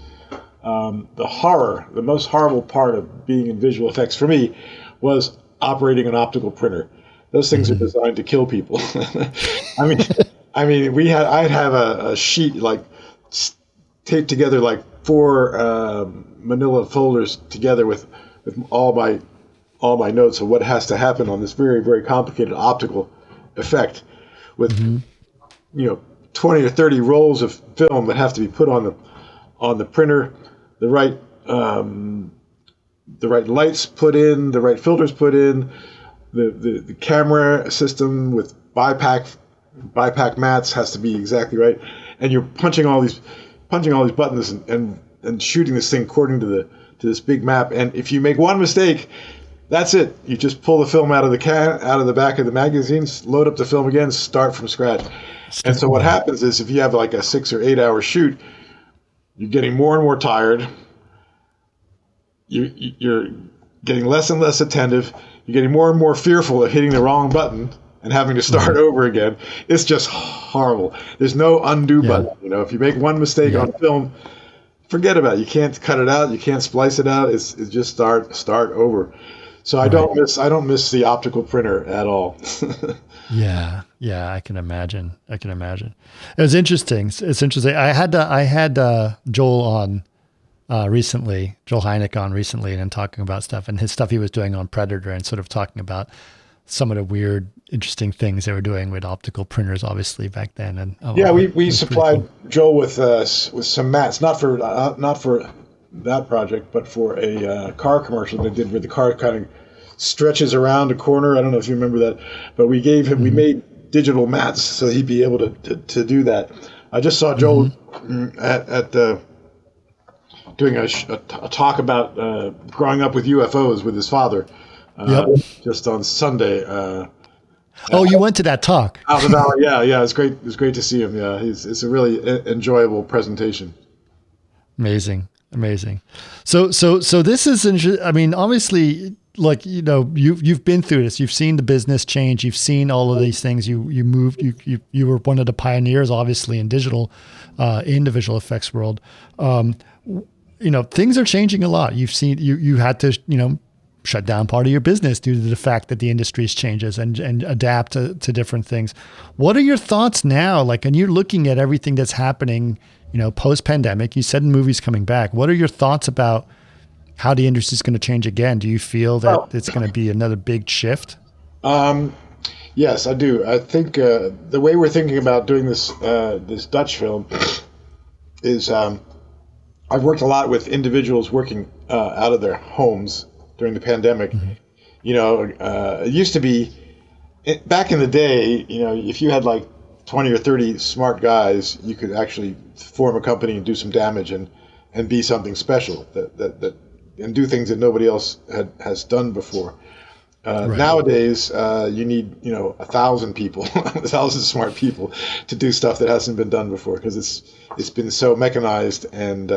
Speaker 3: the most horrible part of being in visual effects for me was operating an optical printer. Those things are designed to kill people. I mean, I'd have a sheet like taped together like 4 manila folders together with all my notes of what has to happen on this very, very complicated optical effect with 20 or 30 rolls of film that have to be put on the printer, the right lights put in, the right filters put in, the camera system with bipack mats has to be exactly right, and you're punching all these buttons and shooting this thing according to this big map. And if you make one mistake, that's it. You just pull the film out of the back of the magazines, load up the film again, start from scratch. And so what happens is, if you have like a 6 or 8 hour shoot, you're getting more and more tired. You're getting less and less attentive. You're getting more and more fearful of hitting the wrong button and having to start over again. It's just horrible. There's no undo button. You know, if you make one mistake on film, forget about it. You can't cut it out. You can't splice it out. It's just start over. So I don't miss the optical printer at all.
Speaker 1: Yeah, I can imagine. It was interesting. It's interesting. I had Joel on recently, Joel Hynek on recently, and talking about stuff and his stuff he was doing on Predator, and sort of talking about some of the weird, interesting things they were doing with optical printers, obviously back then. And
Speaker 3: we supplied cool. Joel with some mats, not for that project, but for a car commercial they did where the car kind of stretches around a corner. I don't know if you remember that, but we gave him, we made digital mats so he'd be able to do that. I just saw Joel at doing a talk about growing up with UFOs with his father, just on Sunday.
Speaker 1: You went to that talk?
Speaker 3: Out in the valley, yeah. It's great. It was great to see him. Yeah, it's a really enjoyable presentation.
Speaker 1: Amazing. So this is interesting. I mean, obviously, like, you know, you've been through this. You've seen the business change. You've seen all of these things. You moved. You were one of the pioneers, obviously, in digital, in the visual effects world. You know, things are changing a lot. You've seen you had to, you know, shut down part of your business due to the fact that the industry changes and adapt to different things. What are your thoughts now? Like, and you're looking at everything that's happening, you know, post-pandemic. You said movies coming back. What are your thoughts about how the industry is going to change again? Do you feel that it's going to be another big shift?
Speaker 3: Yes, I do. I think the way we're thinking about doing this Dutch film is I've worked a lot with individuals working out of their homes during the pandemic. You know, it used to be back in the day, you know, if you had like 20 or 30 smart guys, you could actually form a company and do some damage and be something special that and do things that nobody else has done before. Nowadays, you need, you know, 1,000 people, 1,000 smart people to do stuff that hasn't been done before, because it's been so mechanized and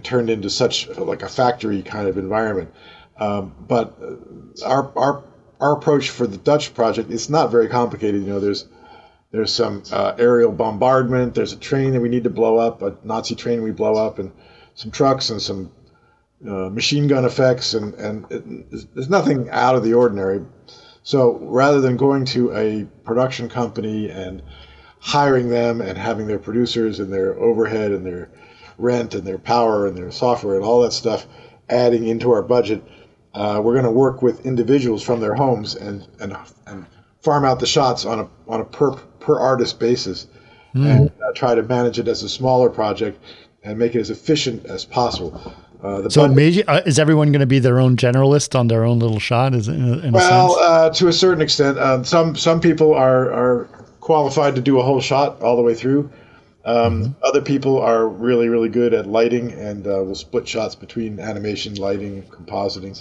Speaker 3: turned into such like a factory kind of environment. But our approach for the Dutch project is not very complicated. You know, there's some aerial bombardment. There's a train that we need to blow up, a Nazi train we blow up, and some trucks and some machine gun effects, and there's nothing out of the ordinary. So rather than going to a production company and hiring them and having their producers and their overhead and their rent and their power and their software and all that stuff adding into our budget, we're going to work with individuals from their homes and farm out the shots on a per artist basis, and try to manage it as a smaller project and make it as efficient as possible.
Speaker 1: Is everyone going to be their own generalist on their own little shot? Is it in a sense?
Speaker 3: To a certain extent, some people are qualified to do a whole shot all the way through. Other people are really, really good at lighting and will split shots between animation, lighting, compositing.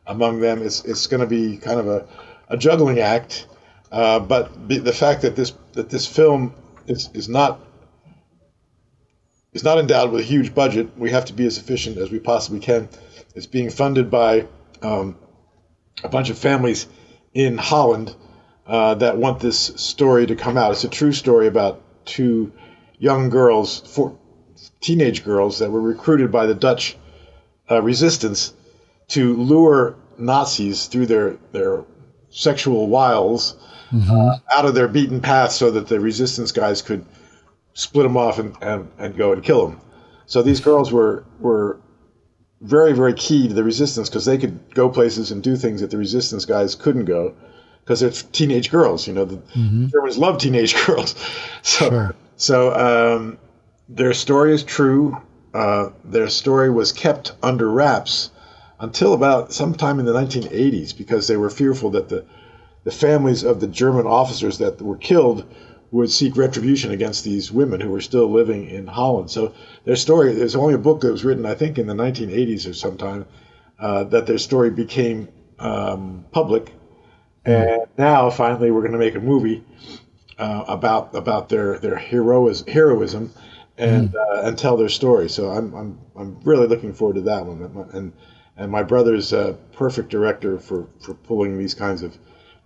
Speaker 3: Among them, it's going to be kind of a juggling act. But the fact that this film is not endowed with a huge budget, we have to be as efficient as we possibly can. It's being funded by a bunch of families in Holland that want this story to come out. It's a true story about two young girls, teenage girls that were recruited by the Dutch resistance to lure Nazis through their sexual wiles out of their beaten path so that the resistance guys could split them off and go and kill them. So these girls were very, very key to the resistance because they could go places and do things that the resistance guys couldn't go because they're teenage girls. The Germans love teenage girls. So their story is true. Their story was kept under wraps until about sometime in the 1980s because they were fearful that the families of the German officers that were killed would seek retribution against these women who were still living in Holland. So their story, there's only a book that was written, I think, in the 1980s or sometime, that their story became public. And now, finally, we're going to make a movie about their heroism and tell their story. So I'm really looking forward to that one. And my brother's a perfect director for pulling these kinds of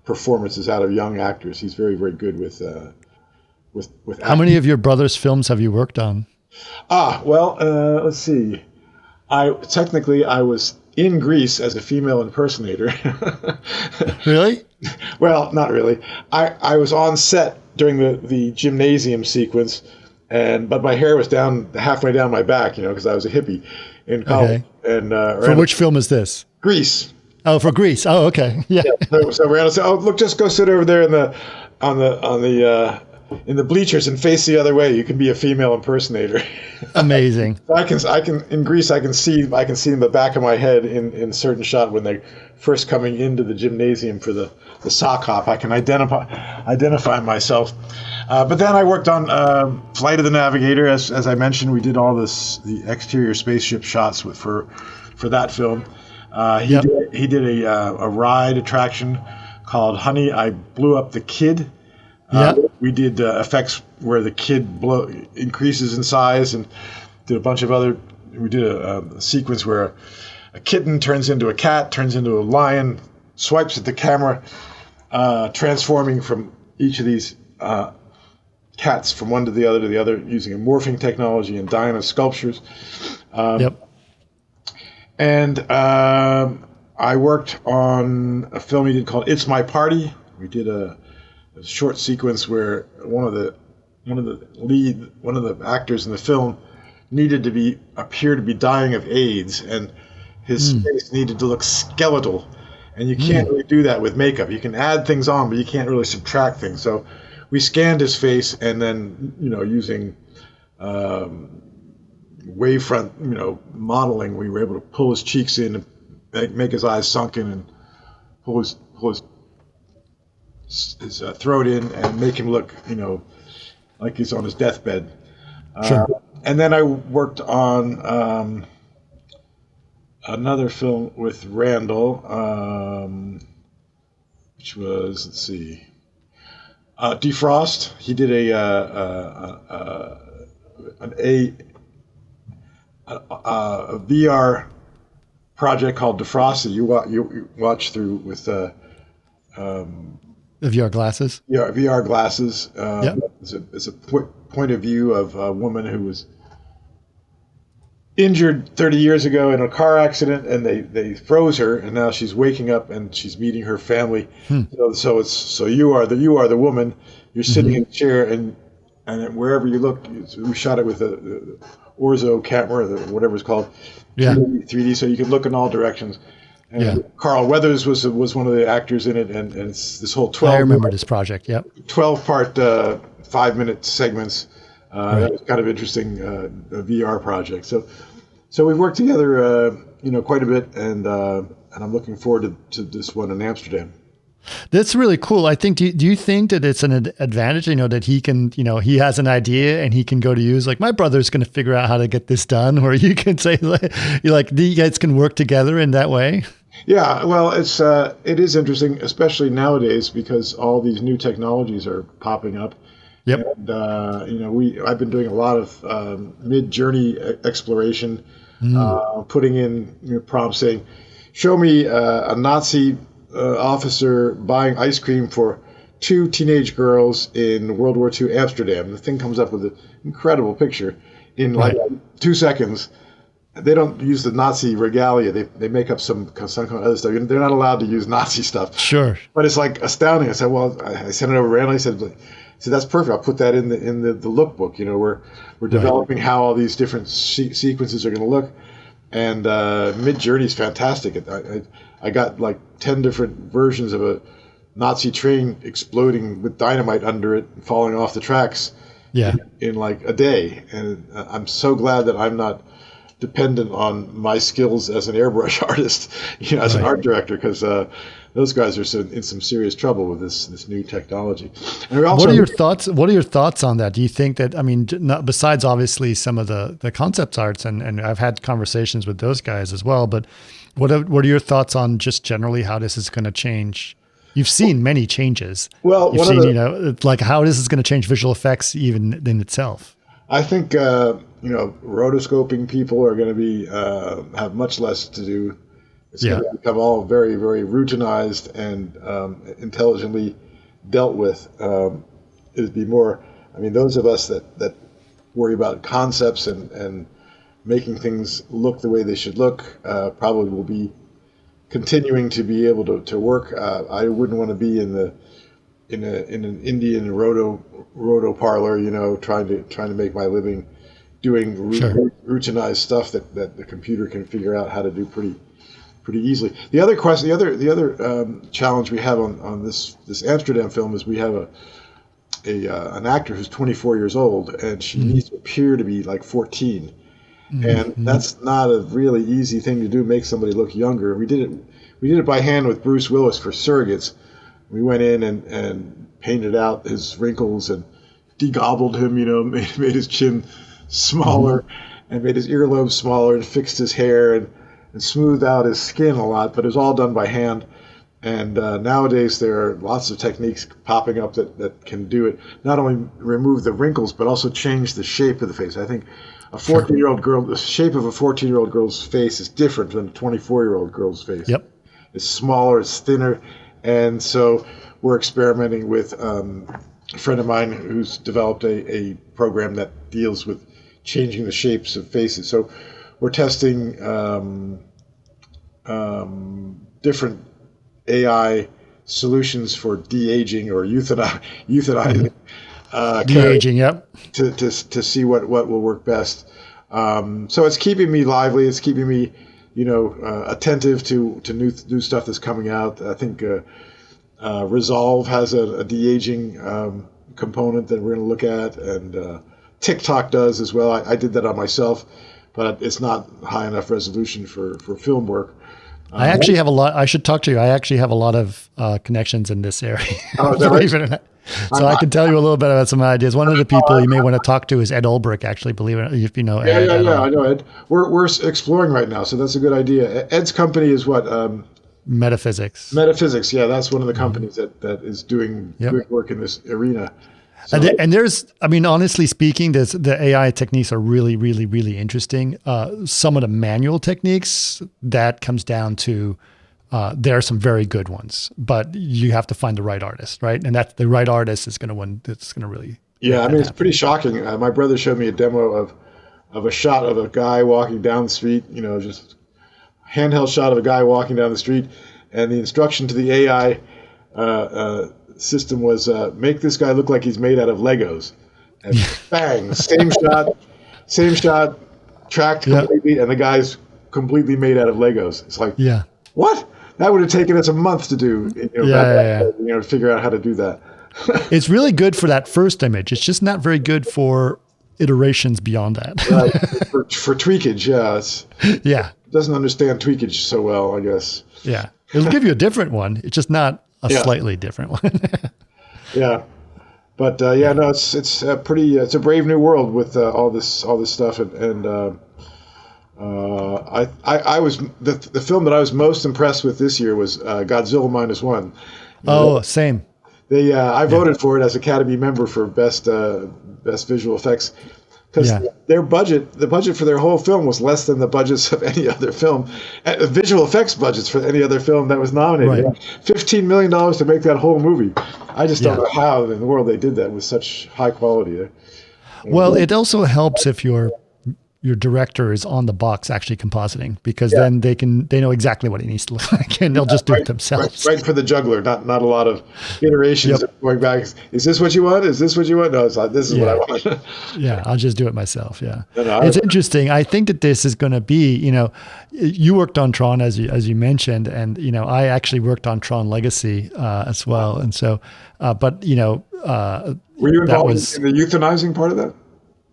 Speaker 3: performances out of young actors. He's very, very good with
Speaker 1: How many of your brother's films have you worked on?
Speaker 3: Let's see. I was in Greece as a female impersonator.
Speaker 1: Really?
Speaker 3: Well, not really. I was on set during the gymnasium sequence, but my hair was halfway down my back, because I was a hippie in college. Okay. And
Speaker 1: for which film is this?
Speaker 3: Greece.
Speaker 1: Oh, for Greece. Oh, okay. Yeah.
Speaker 3: So Randall said, "Oh, look, just go sit over there in the bleachers and face the other way. You can be a female impersonator."
Speaker 1: Amazing.
Speaker 3: I can in Greece. I can see in the back of my head in certain shot when they're first coming into the gymnasium for the sock hop. I can identify myself. But then I worked on Flight of the Navigator. As I mentioned, we did all the exterior spaceship shots for that film. He did a ride attraction called Honey, I Blew Up the Kid. We did effects where the kid increases in size, and did a bunch of other. We did a sequence where a kitten turns into a cat, turns into a lion, swipes at the camera, transforming from each of these cats from one to the other using a morphing technology and Diana sculptures. And I worked on a film he did called It's My Party. We did a short sequence where one of the actors in the film needed to appear to be dying of AIDS, and his face needed to look skeletal. And you can't really do that with makeup. You can add things on, but you can't really subtract things. So we scanned his face, and then using wavefront modeling, we were able to pull his cheeks in and make his eyes sunken and pull his throat in and make him look like he's on his deathbed.
Speaker 1: Sure.
Speaker 3: And then I worked on another film with Randall, which was, let's see, Defrost. He did a VR project called Defrost that you watch through with the
Speaker 1: VR glasses.
Speaker 3: Yeah, VR glasses. It's a point of view of a woman who was injured 30 years ago in a car accident, and they froze her, and now she's waking up and she's meeting her family. So you are the woman. You're sitting in a chair, and wherever you look, we shot it with the Orzo camera, whatever it's called, 3D, so you can look in all directions. And Carl Weathers was one of the actors in it, and it's this whole 12.
Speaker 1: I remember this project.
Speaker 3: 12-part 5-minute segments. That was kind of interesting, a VR project. So So we've worked together, quite a bit, and I'm looking forward to this one in Amsterdam.
Speaker 1: That's really cool. I think, do you think that it's an advantage, that he can, he has an idea and he can go to use, like, my brother's going to figure out how to get this done, or you can say, you guys can work together in that way?
Speaker 3: Yeah, well, it is interesting, especially nowadays, because all these new technologies are popping up.
Speaker 1: Yep.
Speaker 3: And, I've been doing a lot of mid-journey exploration, putting in prompts saying, show me a Nazi officer buying ice cream for 2 teenage girls in World War II Amsterdam. The thing comes up with an incredible picture in like 2 seconds. They don't use the Nazi regalia. They make up some kind of other stuff. They're not allowed to use Nazi stuff.
Speaker 1: Sure.
Speaker 3: But it's like astounding. I said, well, I sent it over randomly. I said, that's perfect. I'll put that in the lookbook. We're developing how all these different sequences are going to look. And Mid-Journey is fantastic. I got like 10 different versions of a Nazi train exploding with dynamite under it, falling off the tracks in like a day. And I'm so glad that I'm not dependent on my skills as an airbrush artist, as an art director, because those guys are in some serious trouble with this new technology. And
Speaker 1: what are your thoughts? What are your thoughts on that? Do you think that, besides obviously some of the concept arts, and I've had conversations with those guys as well, but what are your thoughts on just generally how this is going to change? You've seen many changes.
Speaker 3: Well,
Speaker 1: you've seen, like how this is going to change visual effects even in itself.
Speaker 3: I think, rotoscoping people are going to be have much less to do. It's going to become all very, very routinized and intelligently dealt with. It'd be more, those of us that worry about concepts and making things look the way they should look probably will be continuing to be able to work. I wouldn't want to be in an Indian roto parlor, trying to make my living doing routinized stuff that the computer can figure out how to do pretty easily. The other question, the other challenge we have on this Amsterdam film is we have an actor who's 24 years old, and she needs to appear to be like 14. And that's not a really easy thing to do, make somebody look younger. We did it by hand with Bruce Willis for Surrogates. We went in and painted out his wrinkles and degobbled him, made his chin smaller and made his earlobes smaller and fixed his hair and smoothed out his skin a lot, but it was all done by hand. And nowadays there are lots of techniques popping up that can do it. Not only remove the wrinkles, but also change the shape of the face. I think a 14-year-old girl, the shape of a 14-year-old girl's face is different than a 24-year-old girl's face.
Speaker 1: Yep.
Speaker 3: It's smaller, it's thinner. And so we're experimenting with a friend of mine who's developed a program that deals with changing the shapes of faces. So we're testing different AI solutions for de-aging or euthanizing.
Speaker 1: De-aging, yep.
Speaker 3: To see what will work best. So it's keeping me lively. It's keeping me, attentive to new stuff that's coming out. I think Resolve has a de-aging component that we're going to look at, and TikTok does as well. I did that on myself, but it's not high enough resolution for film work.
Speaker 1: I actually have a lot. I should talk to you. I actually have a lot of connections in this area.
Speaker 3: Oh,
Speaker 1: believe it or not. So I can tell you a little bit about some ideas. One of the people you may want to talk to is Ed Olbrich, actually, believe it or not, if you know Ed.
Speaker 3: Yeah, I know Ed. We're exploring right now, so that's a good idea. Ed's company is what?
Speaker 1: Metaphysics.
Speaker 3: Metaphysics, yeah, that's one of the companies that is doing good work in this arena. So,
Speaker 1: and there's, honestly speaking, the AI techniques are really, really, really interesting. Some of the manual techniques, that comes down to, there are some very good ones, but you have to find the right artist, right? And that's the right artist is going to win. That's going to really.
Speaker 3: Yeah, it's pretty shocking. My brother showed me a demo of a shot of a guy walking down the street, just handheld shot of a guy walking down the street, and the instruction to the AI system was make this guy look like he's made out of Legos, and bang, same shot, tracked completely, and the guy's completely made out of Legos. It's like, what? That would have taken us a month to do, to figure out how to do that.
Speaker 1: It's really good for that first image. It's just not very good for iterations beyond that.
Speaker 3: Right. For tweakage,
Speaker 1: Yeah.
Speaker 3: It doesn't understand tweakage so well, I guess.
Speaker 1: Yeah. It'll give you a different one. It's just not a slightly different one.
Speaker 3: Yeah. But no, it's a pretty it's a brave new world with all this stuff, and I was the film that I was most impressed with this year was Godzilla -1.
Speaker 1: Same.
Speaker 3: I voted for it as Academy member for best visual effects, because the budget for their whole film was less than the budgets of any other film, visual effects budgets for any other film that was nominated.
Speaker 1: Right.
Speaker 3: $15 million to make that whole movie. I just don't know how in the world they did that with such high quality.
Speaker 1: Well, it also helps if your director is on the box actually compositing, because then they know exactly what it needs to look like, and they'll just do it themselves.
Speaker 3: Right for the juggler, not a lot of iterations of going back. Is this what you want? Is this what you want? No, it's like, this is what I want.
Speaker 1: Yeah, I'll just do it myself. Yeah.
Speaker 3: No,
Speaker 1: it's interesting. I think that this is going to be, you worked on Tron as you mentioned, and, I actually worked on Tron Legacy as well. And so,
Speaker 3: were you involved in the euthanizing part of that?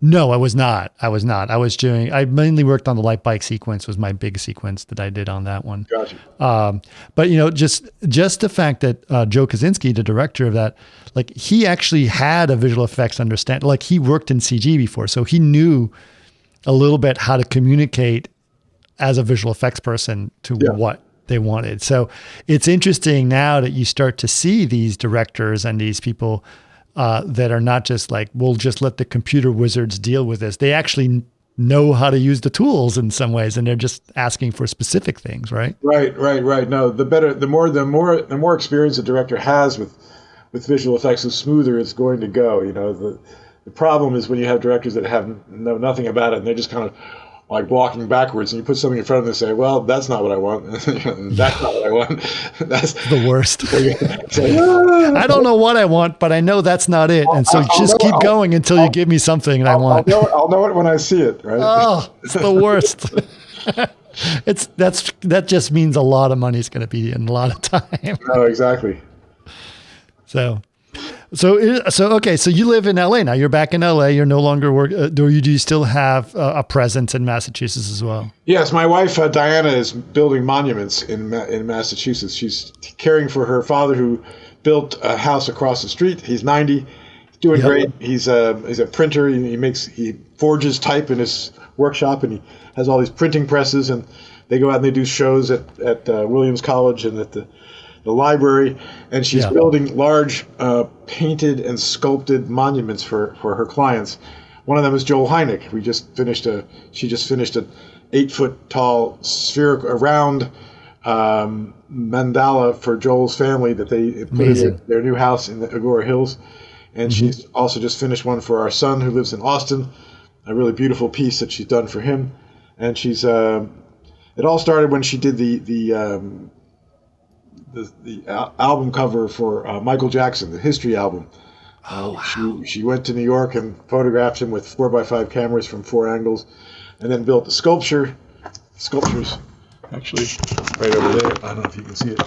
Speaker 1: No, I was not. I mainly worked on the light bike sequence, was my big sequence that I did on that one.
Speaker 3: Gotcha.
Speaker 1: But just the fact that Joe Kosinski, the director of that, like, he actually had a visual effects understanding. Like, he worked in CG before, so he knew a little bit how to communicate as a visual effects person to what they wanted. So it's interesting now that you start to see these directors and these people that are not just like, we'll just let the computer wizards deal with this. They actually know how to use the tools in some ways, and they're just asking for specific things, right?
Speaker 3: Right. No, the more experience a director has with visual effects, the smoother it's going to go. The problem is when you have directors that know nothing about it, and they're just kind of like walking backwards, and you put something in front of them and say, well, that's not what I want. That's not what I want. That's
Speaker 1: the worst. I don't know what I want, but I know that's not it. And so just keep going until you give me something I want.
Speaker 3: I'll know it when I see it, right?
Speaker 1: Oh, it's the worst. That just means a lot of money is going to be in a lot of time.
Speaker 3: No, exactly.
Speaker 1: So okay. So you live in LA now. You're back in LA. You're no longer do you still have a presence in Massachusetts as well?
Speaker 3: Yes, my wife Diana is building monuments in Massachusetts. She's caring for her father, who built a house across the street. He's 90. He's doing great. He's a printer. He forges type in his workshop, and he has all these printing presses. And they go out and they do shows at Williams College and at the library, and she's building large painted and sculpted monuments for her clients. One of them is Joel Hynek. She just finished an 8-foot tall spherical round mandala for Joel's family that they put in their new house in the Agora Hills. And she's also just finished one for our son who lives in Austin, a really beautiful piece that she's done for him. And she's it all started when she did the album cover for Michael Jackson, the History album. She went to New York and photographed him with 4x5 cameras from 4 angles, and then built the sculpture. Sculpture's actually right over there. I don't know if you can see it.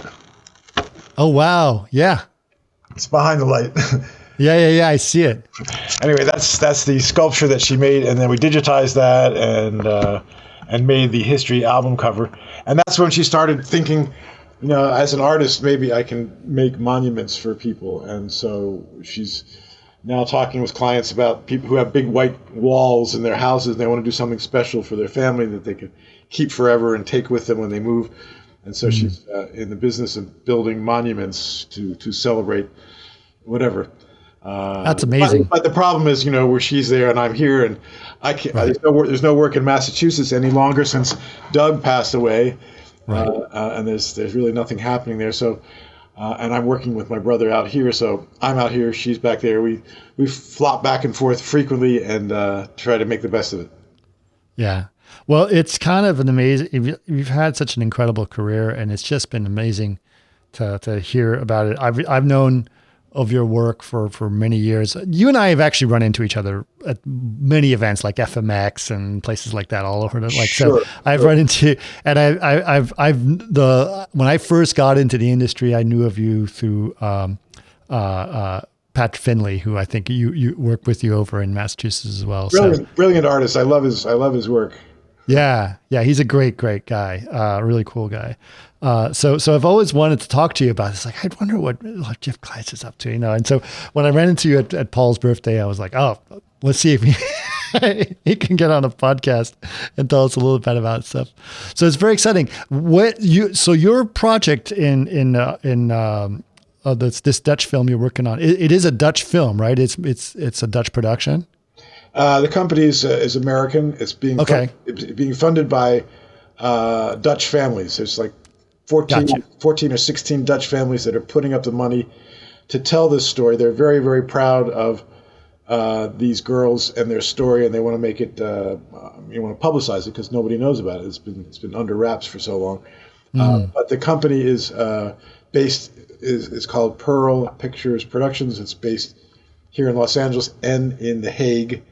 Speaker 1: Oh, wow. Yeah.
Speaker 3: It's behind the light.
Speaker 1: Yeah. I see it.
Speaker 3: Anyway, that's the sculpture that she made, and then we digitized that and made the History album cover. And that's when she started thinking, as an artist, maybe I can make monuments for people. And so she's now talking with clients about people who have big white walls in their houses. They want to do something special for their family that they can keep forever and take with them when they move. And so she's in the business of building monuments to celebrate whatever.
Speaker 1: That's amazing.
Speaker 3: But the problem is, where she's there and I'm here, and I can't. There's no work in Massachusetts any longer since Doug passed away. Right. And there's really nothing happening there. So, and I'm working with my brother out here. So I'm out here, she's back there. We flop back and forth frequently and try to make the best of it.
Speaker 1: Yeah. Well, it's kind of an amazing. You've had such an incredible career, and it's just been amazing to hear about it. I've known of your work for many years. You and I have actually run into each other at many events like FMX and places like that all over. So I've run into, and when I first got into the industry, I knew of you through Pat Finley, who I think you work with you over in Massachusetts as well.
Speaker 3: Brilliant artist. I love his work.
Speaker 1: Yeah, he's a great guy, really cool guy. So I've always wanted to talk to you about this. Like, I wonder what Jeff Kleiser is up to, And so when I ran into you at Paul's birthday, I was like, oh, let's see if he can get on a podcast and tell us a little bit about stuff. So it's very exciting. So your project in this Dutch film you're working on, it is a Dutch film, right? It's a Dutch production.
Speaker 3: The company is American. It's being funded by Dutch families. There's like 14 or 16 Dutch families that are putting up the money to tell this story. They're very, very proud of these girls and their story, and they want to make it. You want to publicize it because nobody knows about it. It's been under wraps for so long. But the company is is called Pearl Pictures Productions. It's based here in Los Angeles and in The Hague.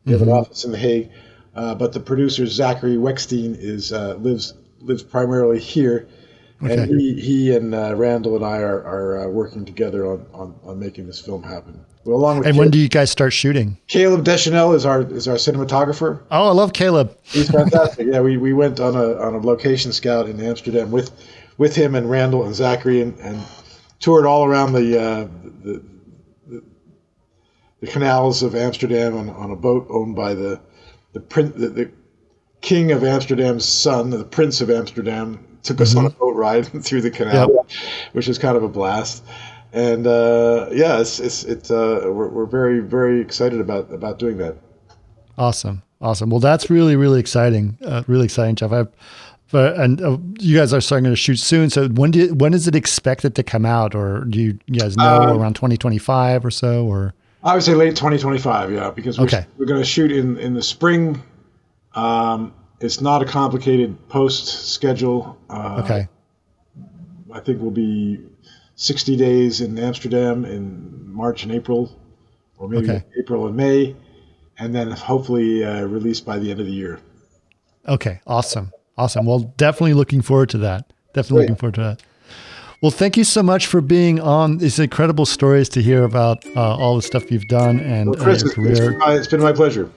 Speaker 3: We have an office in The Hague, but the producer Zachary Weckstein lives primarily here, and he and Randall and I are working together on making this film happen. Well, along with
Speaker 1: when do you guys start shooting?
Speaker 3: Caleb Deschanel is our cinematographer.
Speaker 1: Oh, I love Caleb.
Speaker 3: He's fantastic. Yeah, we went on a location scout in Amsterdam with him and Randall and Zachary and toured all around the canals of Amsterdam on a boat owned by the king of Amsterdam's son, the Prince of Amsterdam, took us on a boat ride through the canal, which is kind of a blast. And we're very, very excited about doing that. Awesome.
Speaker 1: Well, that's really, really exciting. Really exciting, Jeff. You guys are starting to shoot soon. So when is it expected to come out, or do you guys know around 2025 or so, or?
Speaker 3: I would say late 2025, yeah, because we're going to shoot in the spring. It's not a complicated post schedule. I think we'll be 60 days in Amsterdam in March and April, or maybe April and May, and then hopefully released by the end of the year.
Speaker 1: Okay, awesome. Well, definitely looking forward to that. Looking forward to that. Well, thank you so much for being on. These incredible stories to hear about all the stuff you've done and
Speaker 3: Chris,
Speaker 1: your career.
Speaker 3: It's been my pleasure.